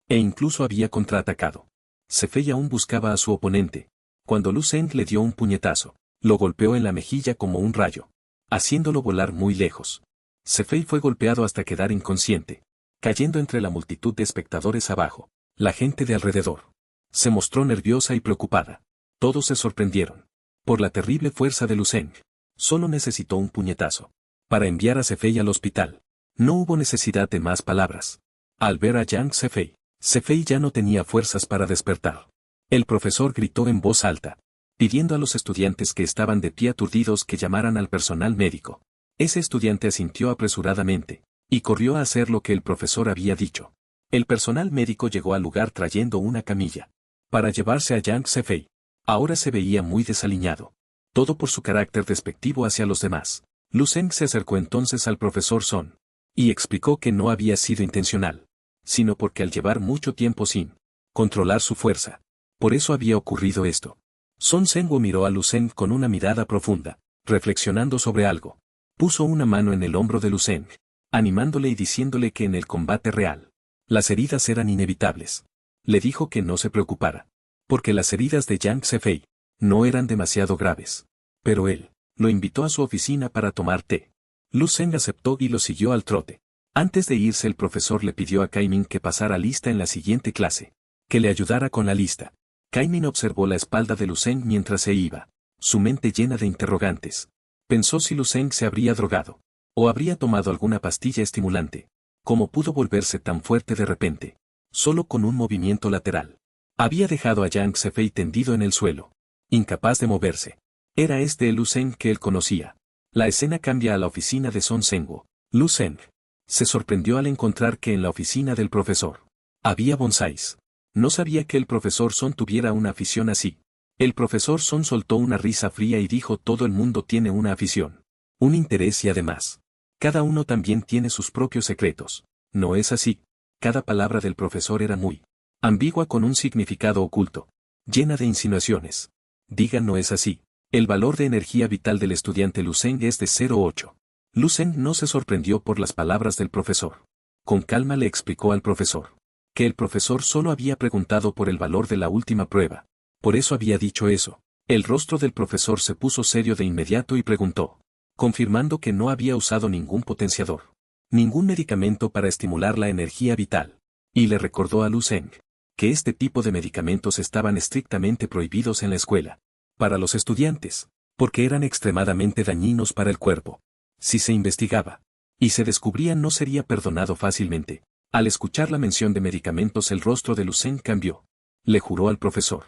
e incluso había contraatacado. Zefei aún buscaba a su oponente, cuando Lu Zeng le dio un puñetazo, lo golpeó en la mejilla como un rayo, haciéndolo volar muy lejos. Zefei fue golpeado hasta quedar inconsciente, cayendo entre la multitud de espectadores abajo. La gente de alrededor se mostró nerviosa y preocupada. Todos se sorprendieron por la terrible fuerza de Lu Zeng. Solo necesitó un puñetazo para enviar a Zefei al hospital. No hubo necesidad de más palabras. Al ver a Yang Zefei, Zefei ya no tenía fuerzas para despertar. El profesor gritó en voz alta, pidiendo a los estudiantes que estaban de pie aturdidos que llamaran al personal médico. Ese estudiante asintió apresuradamente, y corrió a hacer lo que el profesor había dicho. El personal médico llegó al lugar trayendo una camilla para llevarse a Yang Zefei. Ahora se veía muy desaliñado, todo por su carácter despectivo hacia los demás. Lu Zeng se acercó entonces al profesor Son, y explicó que no había sido intencional, sino porque al llevar mucho tiempo sin controlar su fuerza, Por eso había ocurrido esto. Son Sengo miró a Lu Zeng con una mirada profunda, reflexionando sobre algo. Puso una mano en el hombro de Lu Zeng, animándole y diciéndole que en el combate real, las heridas eran inevitables. Le dijo que no se preocupara, porque las heridas de Yang Zefei no eran demasiado graves. Pero él lo invitó a su oficina para tomar té. Lu Zeng aceptó y lo siguió al trote. Antes de irse el profesor le pidió a Kaimin que pasara lista en la siguiente clase, que le ayudara con la lista. Kaimin observó la espalda de Lu Zeng mientras se iba, su mente llena de interrogantes. Pensó si Lu Zeng se habría drogado, o habría tomado alguna pastilla estimulante. ¿Cómo pudo volverse tan fuerte de repente? Solo con un movimiento lateral. Había dejado a Yang Zefei tendido en el suelo, incapaz de moverse. Era este el Lu Zeng que él conocía. La escena cambia a la oficina de Son Sengo. Lu Zeng se sorprendió al encontrar que en la oficina del profesor había bonsáis. No sabía que el profesor Son tuviera una afición así. El profesor Son soltó una risa fría y dijo: todo el mundo tiene una afición, un interés y además, cada uno también tiene sus propios secretos. ¿No es así? Cada palabra del profesor era muy ambigua con un significado oculto, llena de insinuaciones. Diga: no es así. El valor de energía vital del estudiante Lu Zeng es de 0,8. Lu Zeng no se sorprendió por las palabras del profesor. Con calma le explicó al profesor que el profesor solo había preguntado por el valor de la última prueba. Por eso había dicho eso. El rostro del profesor se puso serio de inmediato y preguntó, confirmando que no había usado ningún potenciador, ningún medicamento para estimular la energía vital. Y le recordó a Lu Zeng que este tipo de medicamentos estaban estrictamente prohibidos en la escuela. Para los estudiantes, porque eran extremadamente dañinos para el cuerpo. Si se investigaba y se descubría, no sería perdonado fácilmente. Al escuchar la mención de medicamentos, el rostro de Lu Zeng cambió. Le juró al profesor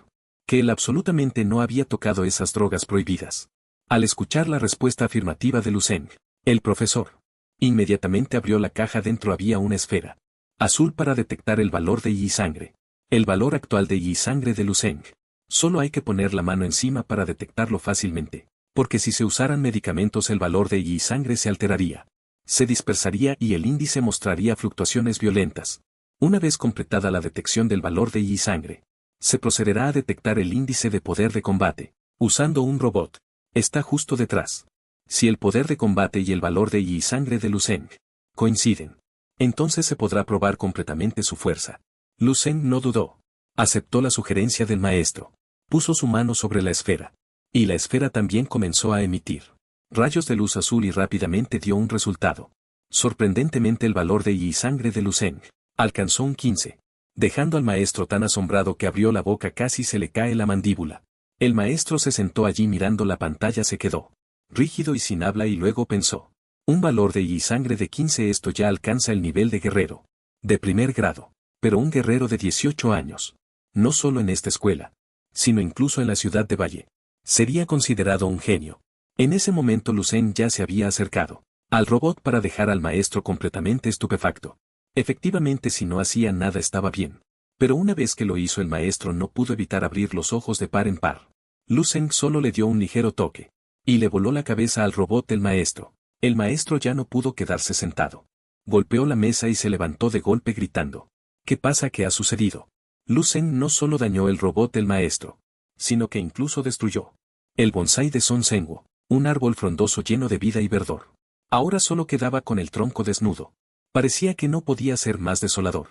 que él absolutamente no había tocado esas drogas prohibidas. Al escuchar la respuesta afirmativa de Lu Zeng, el profesor inmediatamente abrió la caja. Dentro había una esfera azul para detectar el valor de Yi sangre. El valor actual de Yi sangre de Lu Zeng. Solo hay que poner la mano encima para detectarlo fácilmente, porque si se usaran medicamentos el valor de Yi sangre se alteraría, se dispersaría y el índice mostraría fluctuaciones violentas. Una vez completada la detección del valor de Yi sangre, se procederá a detectar el índice de poder de combate, usando un robot. Está justo detrás. Si el poder de combate y el valor de Yi sangre de Lu Zeng coinciden, entonces se podrá probar completamente su fuerza. Lu Zeng no dudó. Aceptó la sugerencia del maestro. Puso su mano sobre la esfera. Y la esfera también comenzó a emitir rayos de luz azul y rápidamente dio un resultado. Sorprendentemente el valor de Yi sangre de Lu Zeng alcanzó un 15, dejando al maestro tan asombrado que abrió la boca, casi se le cae la mandíbula. El maestro se sentó allí mirando la pantalla, se quedó rígido y sin habla y luego pensó. Un valor de Yi sangre de 15, esto ya alcanza el nivel de guerrero de primer grado, pero un guerrero de 18 años, no solo en esta escuela, sino incluso en la ciudad de Valle, sería considerado un genio. En ese momento Lu Zeng ya se había acercado al robot para dejar al maestro completamente estupefacto. Efectivamente, si no hacía nada estaba bien. Pero una vez que lo hizo, el maestro no pudo evitar abrir los ojos de par en par. Lu Zeng solo le dio un ligero toque y le voló la cabeza al robot del maestro. El maestro ya no pudo quedarse sentado. Golpeó la mesa y se levantó de golpe gritando: ¿qué pasa? ¿Qué ha sucedido? Lu Zeng no solo dañó el robot del maestro, sino que incluso destruyó el bonsái de Son Sengo, un árbol frondoso lleno de vida y verdor. Ahora solo quedaba con el tronco desnudo. Parecía que no podía ser más desolador.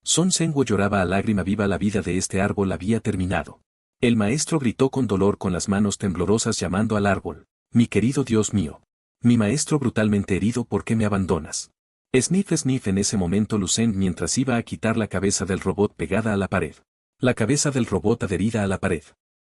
Son Sengo lloraba a lágrima viva. La vida de este árbol había terminado. El maestro gritó con dolor, con las manos temblorosas, llamando al árbol: mi querido Dios mío. Mi maestro brutalmente herido, ¿por qué me abandonas? Sniff, sniff. En ese momento Lu Zeng, mientras iba a quitar la cabeza del robot pegada a la pared, la cabeza del robot adherida a la pared,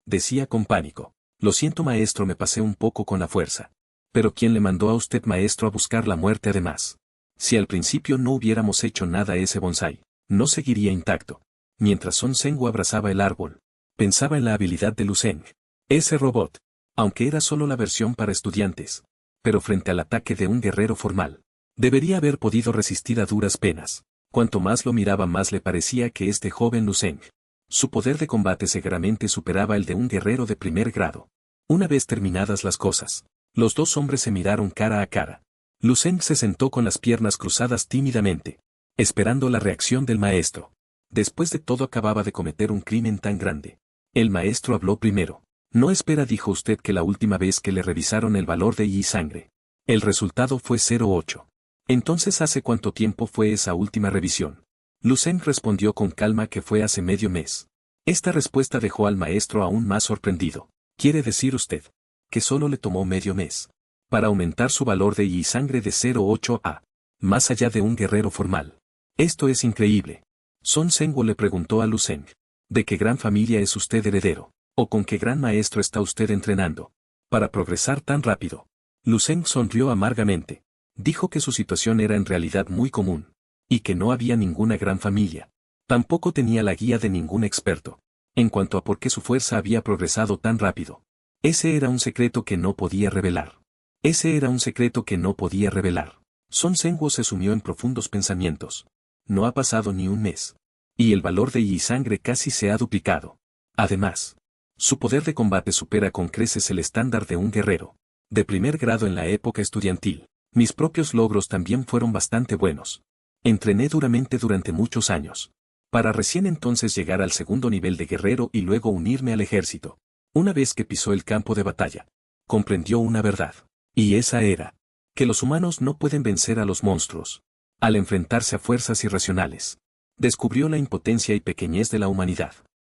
decía con pánico: lo siento maestro, me pasé un poco con la fuerza. Pero ¿quién le mandó a usted maestro a buscar la muerte? Además, si al principio no hubiéramos hecho nada, ese bonsái no seguiría intacto. Mientras Son Sengo abrazaba el árbol, pensaba en la habilidad de Lu Zeng. Ese robot, aunque era solo la versión para estudiantes, pero frente al ataque de un guerrero formal, debería haber podido resistir a duras penas. Cuanto más lo miraba, más le parecía que este joven Lu Zeng, su poder de combate seguramente superaba el de un guerrero de primer grado. Una vez terminadas las cosas, los dos hombres se miraron cara a cara. Lu Zeng se sentó con las piernas cruzadas tímidamente, esperando la reacción del maestro. Después de todo, acababa de cometer un crimen tan grande. El maestro habló primero. No espera, dijo usted, que la última vez que le revisaron el valor de I sangre. El resultado fue 0,8. Entonces, ¿hace cuánto tiempo fue esa última revisión? Lucen respondió con calma que fue hace medio mes. Esta respuesta dejó al maestro aún más sorprendido. ¿Quiere decir usted que solo le tomó medio mes para aumentar su valor de I sangre de 0,8 a más allá de un guerrero formal? Esto es increíble. Son Senguo le preguntó a Lucen. ¿De qué gran familia es usted heredero? ¿O con qué gran maestro está usted entrenando para progresar tan rápido? Lucen sonrió amargamente. Dijo que su situación era en realidad muy común, y que no había ninguna gran familia. Tampoco tenía la guía de ningún experto. En cuanto a por qué su fuerza había progresado tan rápido. Ese era un secreto que no podía revelar. Ese era un secreto que no podía revelar. Son Senguo se sumió en profundos pensamientos. No ha pasado ni un mes. Y el valor de Yi sangre casi se ha duplicado. Además, su poder de combate supera con creces el estándar de un guerrero de primer grado en la época estudiantil. Mis propios logros también fueron bastante buenos. Entrené duramente durante muchos años, para recién entonces llegar al segundo nivel de guerrero y luego unirme al ejército. Una vez que pisó el campo de batalla, comprendió una verdad. Y esa era, que los humanos no pueden vencer a los monstruos, al enfrentarse a fuerzas irracionales. Descubrió la impotencia y pequeñez de la humanidad.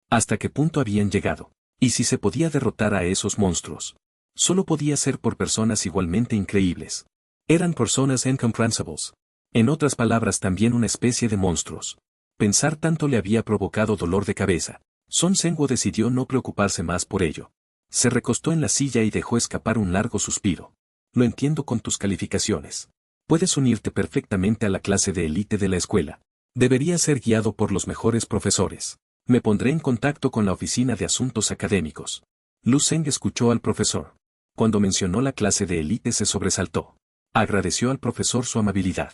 Hasta qué punto habían llegado. Y si se podía derrotar a esos monstruos, solo podía ser por personas igualmente increíbles. Eran personas incomprensibles. En otras palabras, también una especie de monstruos. Pensar tanto le había provocado dolor de cabeza. Son Senguo decidió no preocuparse más por ello. Se recostó en la silla y dejó escapar un largo suspiro. Lo entiendo con tus calificaciones. Puedes unirte perfectamente a la clase de élite de la escuela. Deberías ser guiado por los mejores profesores. Me pondré en contacto con la oficina de asuntos académicos. Lu Zeng escuchó al profesor. Cuando mencionó la clase de élite se sobresaltó. Agradeció al profesor su amabilidad.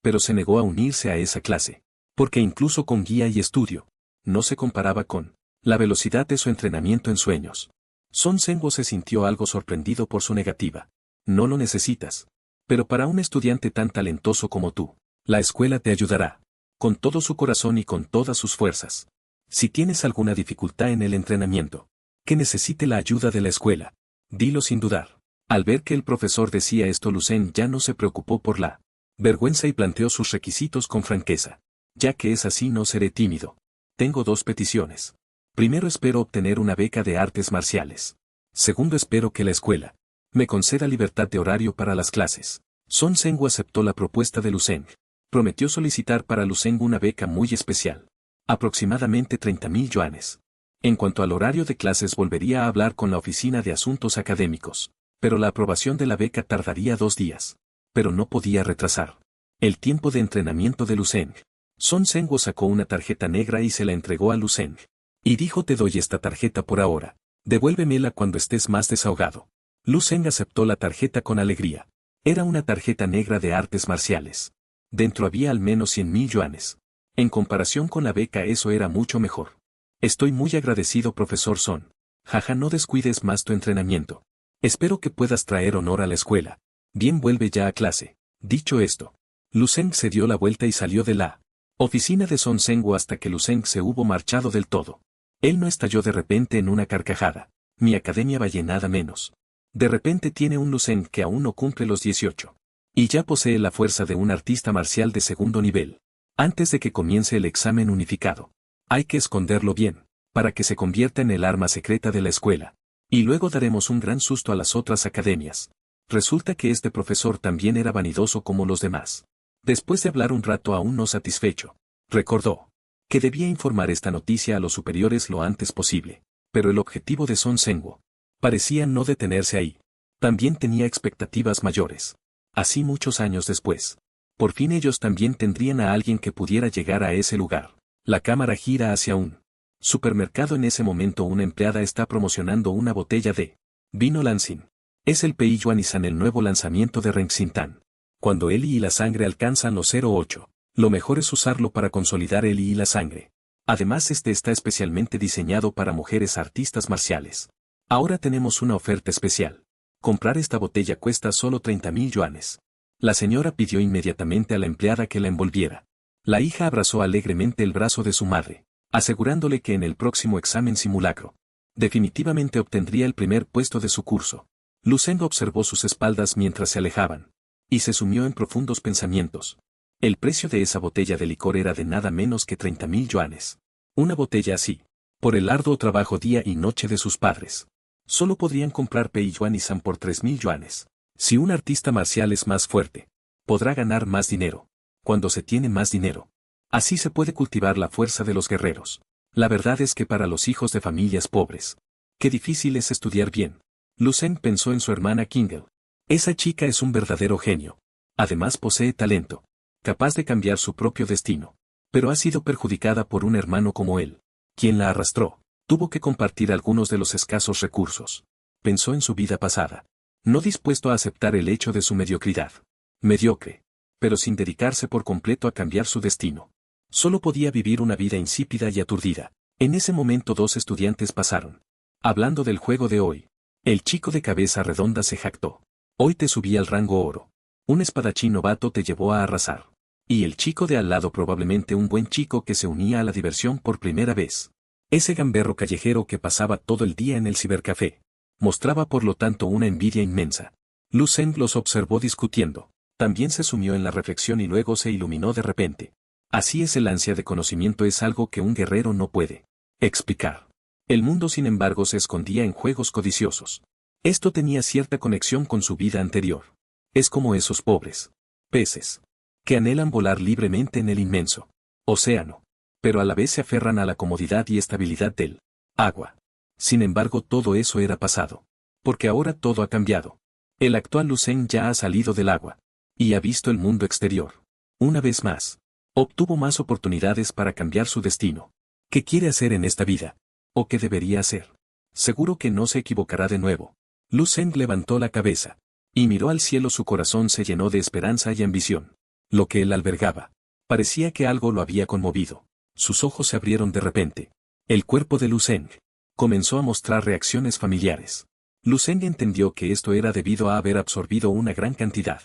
Pero se negó a unirse a esa clase. Porque incluso con guía y estudio, no se comparaba con la velocidad de su entrenamiento en sueños. Son Senguo se sintió algo sorprendido por su negativa. No lo necesitas. Pero para un estudiante tan talentoso como tú, la escuela te ayudará. Con todo su corazón y con todas sus fuerzas. Si tienes alguna dificultad en el entrenamiento, que necesite la ayuda de la escuela, dilo sin dudar. Al ver que el profesor decía esto, Lucen ya no se preocupó por la vergüenza y planteó sus requisitos con franqueza. Ya que es así, no seré tímido. Tengo dos peticiones. Primero, espero obtener una beca de artes marciales. Segundo, espero que la escuela me conceda libertad de horario para las clases. Son Senguo aceptó la propuesta de Lucen. Prometió solicitar para Lucen una beca muy especial. Aproximadamente 30,000 yuanes. En cuanto al horario de clases, volvería a hablar con la oficina de asuntos académicos. Pero la aprobación de la beca tardaría 2 días. Pero no podía retrasar el tiempo de entrenamiento de Lucen. Son Senguo sacó una tarjeta negra y se la entregó a Lucen. Y dijo: te doy esta tarjeta por ahora. Devuélvemela cuando estés más desahogado. Lucen aceptó la tarjeta con alegría. Era una tarjeta negra de artes marciales. Dentro había al menos 100,000 yuanes. En comparación con la beca, eso era mucho mejor. Estoy muy agradecido, profesor Son. Jaja, no descuides más tu entrenamiento. Espero que puedas traer honor a la escuela. Bien, vuelve ya a clase. Dicho esto, Lucen se dio la vuelta y salió de la oficina de Son Senguo hasta que Lucen se hubo marchado del todo. Él no estalló de repente en una carcajada. Mi academia vale nada menos. De repente tiene un Lucen que aún no cumple los 18. Y ya posee la fuerza de un artista marcial de segundo nivel. Antes de que comience el examen unificado, hay que esconderlo bien, para que se convierta en el arma secreta de la escuela. Y luego daremos un gran susto a las otras academias. Resulta que este profesor también era vanidoso como los demás. Después de hablar un rato aún no satisfecho, recordó que debía informar esta noticia a los superiores lo antes posible. Pero el objetivo de Son Senguo parecía no detenerse ahí. También tenía expectativas mayores. Así, muchos años después, por fin ellos también tendrían a alguien que pudiera llegar a ese lugar. La cámara gira hacia un supermercado. En ese momento una empleada está promocionando una botella de vino Lansin. Es el Pei Yuanisan, el nuevo lanzamiento de Renxintan. Cuando el I y la sangre alcanzan los 0,8, lo mejor es usarlo para consolidar el I y la sangre. Además, este está especialmente diseñado para mujeres artistas marciales. Ahora tenemos una oferta especial. Comprar esta botella cuesta solo 30,000 yuanes. La señora pidió inmediatamente a la empleada que la envolviera. La hija abrazó alegremente el brazo de su madre, asegurándole que en el próximo examen simulacro Definitivamente obtendría el primer puesto de su curso. Lu Zeng observó sus espaldas mientras se alejaban. Y se sumió en profundos pensamientos. El precio de esa botella de licor era de nada menos que 30.000 yuanes. Una botella así, por el arduo trabajo día y noche de sus padres. Solo podrían comprar Pei Yuan y San por 3.000 yuanes. Si un artista marcial es más fuerte, podrá ganar más dinero. Cuando se tiene más dinero, así se puede cultivar la fuerza de los guerreros. La verdad es que para los hijos de familias pobres, qué difícil es estudiar bien. Lu Zeng pensó en su hermana Kingle. Esa chica es un verdadero genio. Además posee talento, capaz de cambiar su propio destino. Pero ha sido perjudicada por un hermano como él, quien la arrastró. Tuvo que compartir algunos de los escasos recursos. Pensó en su vida pasada, no dispuesto a aceptar el hecho de su mediocridad. Mediocre, pero sin dedicarse por completo a cambiar su destino. Solo podía vivir una vida insípida y aturdida. En ese momento dos estudiantes pasaron. Hablando del juego de hoy, el chico de cabeza redonda se jactó. Hoy te subí al rango oro. Un espadachín novato te llevó a arrasar. Y el chico de al lado probablemente un buen chico que se unía a la diversión por primera vez. Ese gamberro callejero que pasaba todo el día en el cibercafé. Mostraba por lo tanto una envidia inmensa. Lu Zeng los observó discutiendo. También se sumió en la reflexión y luego se iluminó de repente. Así es, el ansia de conocimiento es algo que un guerrero no puede explicar. El mundo sin embargo se escondía en juegos codiciosos. Esto tenía cierta conexión con su vida anterior. Es como esos pobres peces que anhelan volar libremente en el inmenso océano, pero a la vez se aferran a la comodidad y estabilidad del agua. Sin embargo, todo eso era pasado. Porque ahora todo ha cambiado. El actual Lu Zeng ya ha salido del agua. Y ha visto el mundo exterior. Una vez más. Obtuvo más oportunidades para cambiar su destino. ¿Qué quiere hacer en esta vida? ¿O qué debería hacer? Seguro que no se equivocará de nuevo. Lu Zeng levantó la cabeza. Y miró al cielo. Su corazón se llenó de esperanza y ambición. Lo que él albergaba. Parecía que algo lo había conmovido. Sus ojos se abrieron de repente. El cuerpo de Lu Zeng comenzó a mostrar reacciones familiares. Lu Zeng entendió que esto era debido a haber absorbido una gran cantidad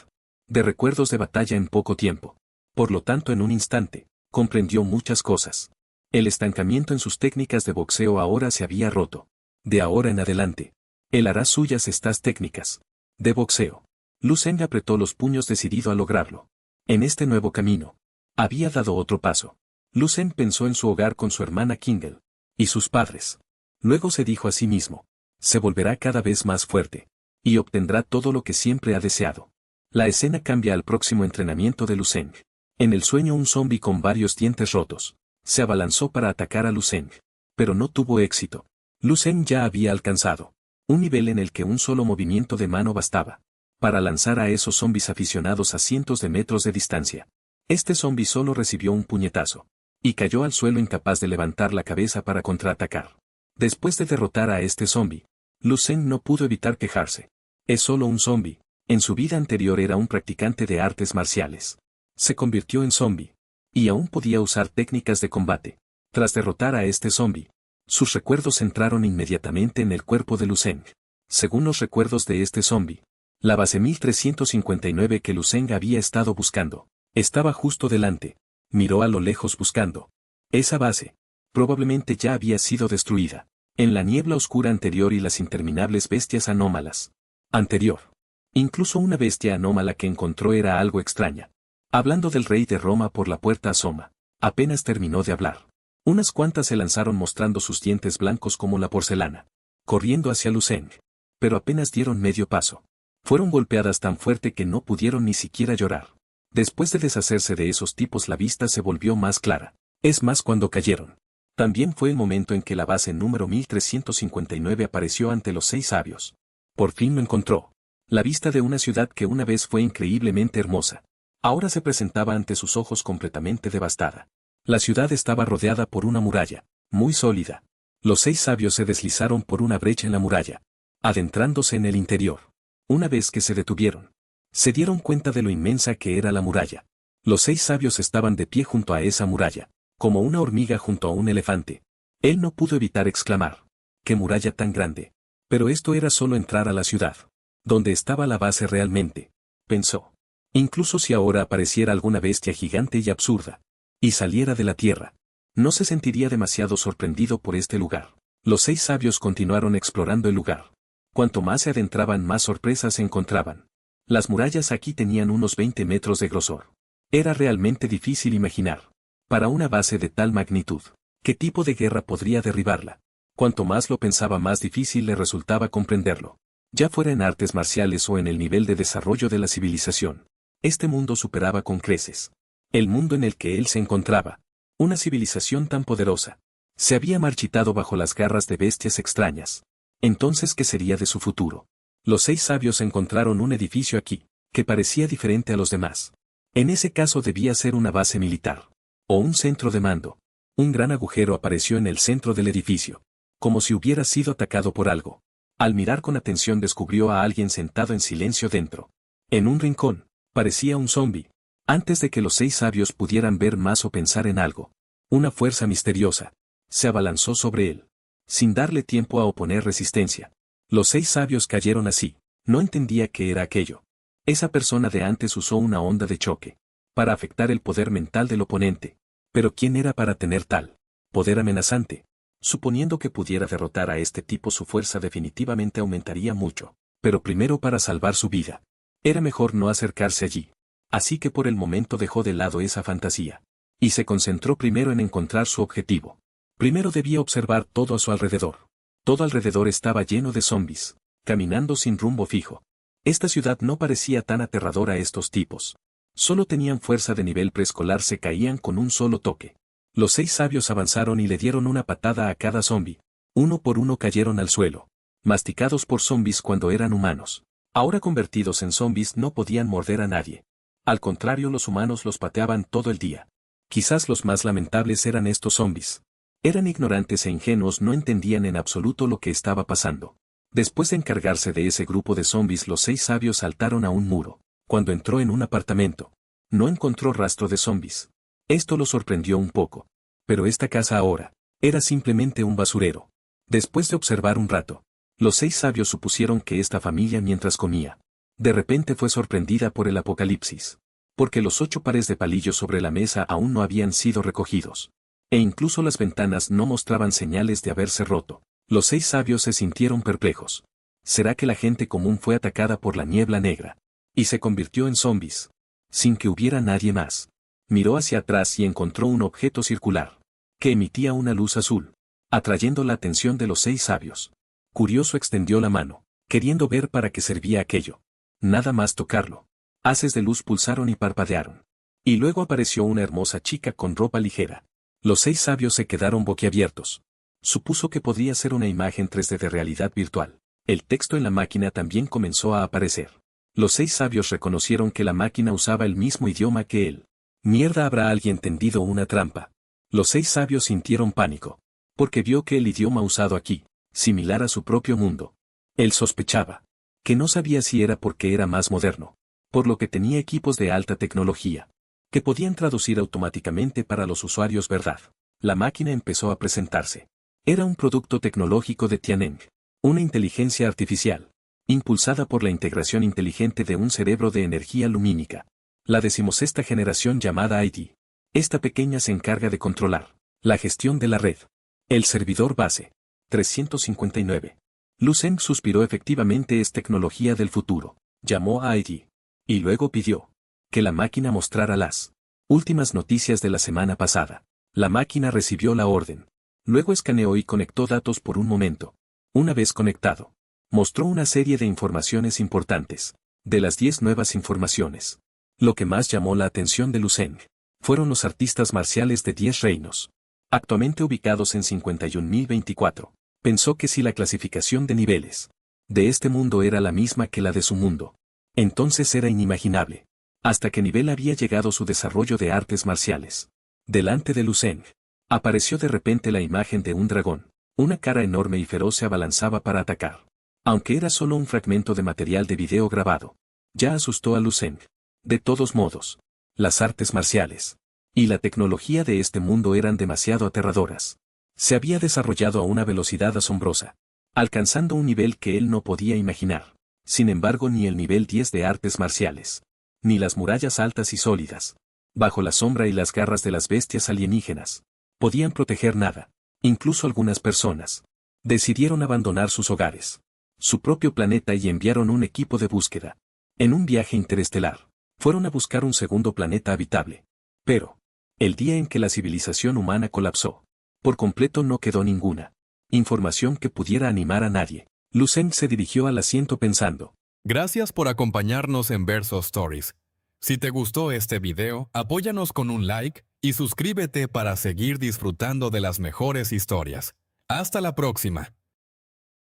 de recuerdos de batalla en poco tiempo. Por lo tanto, en un instante, comprendió muchas cosas. El estancamiento en sus técnicas de boxeo ahora se había roto. De ahora en adelante, él hará suyas estas técnicas de boxeo. Lu Zeng apretó los puños decidido a lograrlo. En este nuevo camino, había dado otro paso. Lu Zeng pensó en su hogar con su hermana Kingle y sus padres. Luego se dijo a sí mismo, se volverá cada vez más fuerte, y obtendrá todo lo que siempre ha deseado. La escena cambia al próximo entrenamiento de Lu Zeng. En el sueño, un zombi con varios dientes rotos se abalanzó para atacar a Lu Zeng, pero no tuvo éxito. Lu Zeng ya había alcanzado un nivel en el que un solo movimiento de mano bastaba para lanzar a esos zombis aficionados a cientos de metros de distancia. Este zombi solo recibió un puñetazo y cayó al suelo incapaz de levantar la cabeza para contraatacar. Después de derrotar a este zombi, Lu Zeng no pudo evitar quejarse. Es solo un zombi. En su vida anterior era un practicante de artes marciales. Se convirtió en zombi. Y aún podía usar técnicas de combate. Tras derrotar a este zombi, sus recuerdos entraron inmediatamente en el cuerpo de Lu Zeng. Según los recuerdos de este zombi, la base 1359 que Lu Zeng había estado buscando, estaba justo delante. Miró a lo lejos buscando esa base. Probablemente ya había sido destruida. En la niebla oscura anterior y las interminables bestias anómalas. Anterior. Incluso una bestia anómala que encontró era algo extraña. Hablando del rey de Roma por la puerta asoma. Apenas terminó de hablar. Unas cuantas se lanzaron mostrando sus dientes blancos como la porcelana. Corriendo hacia Lu Zeng. Pero apenas dieron medio paso. Fueron golpeadas tan fuerte que no pudieron ni siquiera llorar. Después de deshacerse de esos tipos, la vista se volvió más clara. Es más, cuando cayeron. También fue el momento en que la base número 1359 apareció ante los 6 sabios. Por fin lo encontró. La vista de una ciudad que una vez fue increíblemente hermosa. Ahora se presentaba ante sus ojos completamente devastada. La ciudad estaba rodeada por una muralla, muy sólida. Los 6 sabios se deslizaron por una brecha en la muralla, adentrándose en el interior. Una vez que se detuvieron, se dieron cuenta de lo inmensa que era la muralla. Los 6 sabios estaban de pie junto a esa muralla, como una hormiga junto a un elefante. Él no pudo evitar exclamar, ¡qué muralla tan grande! Pero esto era solo entrar a la ciudad. ¿Dónde estaba la base realmente? Pensó. Incluso si ahora apareciera alguna bestia gigante y absurda, y saliera de la tierra, no se sentiría demasiado sorprendido por este lugar. Los 6 sabios continuaron explorando el lugar. Cuanto más se adentraban, más sorpresas encontraban. Las murallas aquí tenían unos 20 metros de grosor. Era realmente difícil imaginar. Para una base de tal magnitud, ¿qué tipo de guerra podría derribarla? Cuanto más lo pensaba, más difícil le resultaba comprenderlo. Ya fuera en artes marciales o en el nivel de desarrollo de la civilización. Este mundo superaba con creces el mundo en el que él se encontraba. Una civilización tan poderosa se había marchitado bajo las garras de bestias extrañas. Entonces, ¿qué sería de su futuro? Los 6 sabios encontraron un edificio aquí, que parecía diferente a los demás. En ese caso debía ser una base militar. O un centro de mando. Un gran agujero apareció en el centro del edificio. Como si hubiera sido atacado por algo. Al mirar con atención descubrió a alguien sentado en silencio dentro. En un rincón, parecía un zombi. Antes de que los 6 sabios pudieran ver más o pensar en algo, una fuerza misteriosa se abalanzó sobre él. Sin darle tiempo a oponer resistencia. Los 6 sabios cayeron así. No entendía qué era aquello. Esa persona de antes usó una onda de choque para afectar el poder mental del oponente. Pero ¿quién era para tener tal poder amenazante? Suponiendo que pudiera derrotar a este tipo, su fuerza definitivamente aumentaría mucho. Pero primero, para salvar su vida, era mejor no acercarse allí. Así que por el momento dejó de lado esa fantasía. Y se concentró primero en encontrar su objetivo. Primero debía observar todo a su alrededor. Todo alrededor estaba lleno de zombies, caminando sin rumbo fijo. Esta ciudad no parecía tan aterradora a estos tipos. Solo tenían fuerza de nivel preescolar, se caían con un solo toque. Los 6 sabios avanzaron y le dieron una patada a cada zombie. Uno por uno cayeron al suelo. Masticados por zombies cuando eran humanos. Ahora convertidos en zombies no podían morder a nadie. Al contrario, los humanos los pateaban todo el día. Quizás los más lamentables eran estos zombies. Eran ignorantes e ingenuos, no entendían en absoluto lo que estaba pasando. Después de encargarse de ese grupo de zombies, los 6 sabios saltaron a un muro. Cuando entró en un apartamento, no encontró rastro de zombies. Esto lo sorprendió un poco. Pero esta casa ahora era simplemente un basurero. Después de observar un rato, los 6 sabios supusieron que esta familia, mientras comía, de repente fue sorprendida por el apocalipsis. Porque los 8 pares de palillos sobre la mesa aún no habían sido recogidos. E incluso las ventanas no mostraban señales de haberse roto. Los 6 sabios se sintieron perplejos. ¿Será que la gente común fue atacada por la niebla negra y se convirtió en zombies, sin que hubiera nadie más? Miró hacia atrás y encontró un objeto circular, que emitía una luz azul, atrayendo la atención de los 6 sabios. Curioso, extendió la mano, queriendo ver para qué servía aquello. Nada más tocarlo, haces de luz pulsaron y parpadearon. Y luego apareció una hermosa chica con ropa ligera. Los 6 sabios se quedaron boquiabiertos. Supuso que podría ser una imagen 3D de realidad virtual. El texto en la máquina también comenzó a aparecer. Los 6 sabios reconocieron que la máquina usaba el mismo idioma que él. Mierda, ¿habrá alguien tendido una trampa? Los 6 sabios sintieron pánico, porque vio que el idioma usado aquí, similar a su propio mundo. Él sospechaba que no sabía si era porque era más moderno, por lo que tenía equipos de alta tecnología, que podían traducir automáticamente para los usuarios, ¿verdad? La máquina empezó a presentarse. Era un producto tecnológico de Tianeng, una inteligencia artificial, impulsada por la integración inteligente de un cerebro de energía lumínica. La 16ª generación, llamada ID. Esta pequeña se encarga de controlar la gestión de la red. El servidor base. 359. Lu Zeng suspiró, efectivamente es tecnología del futuro. Llamó a ID. Y luego pidió que la máquina mostrara las últimas noticias de la semana pasada. La máquina recibió la orden. Luego escaneó y conectó datos por un momento. Una vez conectado, mostró una serie de informaciones importantes. De las 10 nuevas informaciones, lo que más llamó la atención de Lu Zeng fueron los artistas marciales de 10 reinos, actualmente ubicados en 51.024. Pensó que si la clasificación de niveles de este mundo era la misma que la de su mundo, entonces era inimaginable hasta qué nivel había llegado su desarrollo de artes marciales. Delante de Lu Zeng apareció de repente la imagen de un dragón. Una cara enorme y feroz se abalanzaba para atacar. Aunque era solo un fragmento de material de video grabado, ya asustó a Lu Zeng. De todos modos, las artes marciales y la tecnología de este mundo eran demasiado aterradoras. Se había desarrollado a una velocidad asombrosa, alcanzando un nivel que él no podía imaginar. Sin embargo, ni el nivel 10 de artes marciales, ni las murallas altas y sólidas, bajo la sombra y las garras de las bestias alienígenas, podían proteger nada. Incluso algunas personas Decidieron abandonar sus hogares, su propio planeta y enviaron un equipo de búsqueda. En un viaje interestelar, fueron a buscar un segundo planeta habitable. Pero, el día en que la civilización humana colapsó, por completo no quedó ninguna información que pudiera animar a nadie. Liu Zheng se dirigió al asiento pensando. Gracias por acompañarnos en Verso Stories. Si te gustó este video, apóyanos con un like y suscríbete para seguir disfrutando de las mejores historias. Hasta la próxima.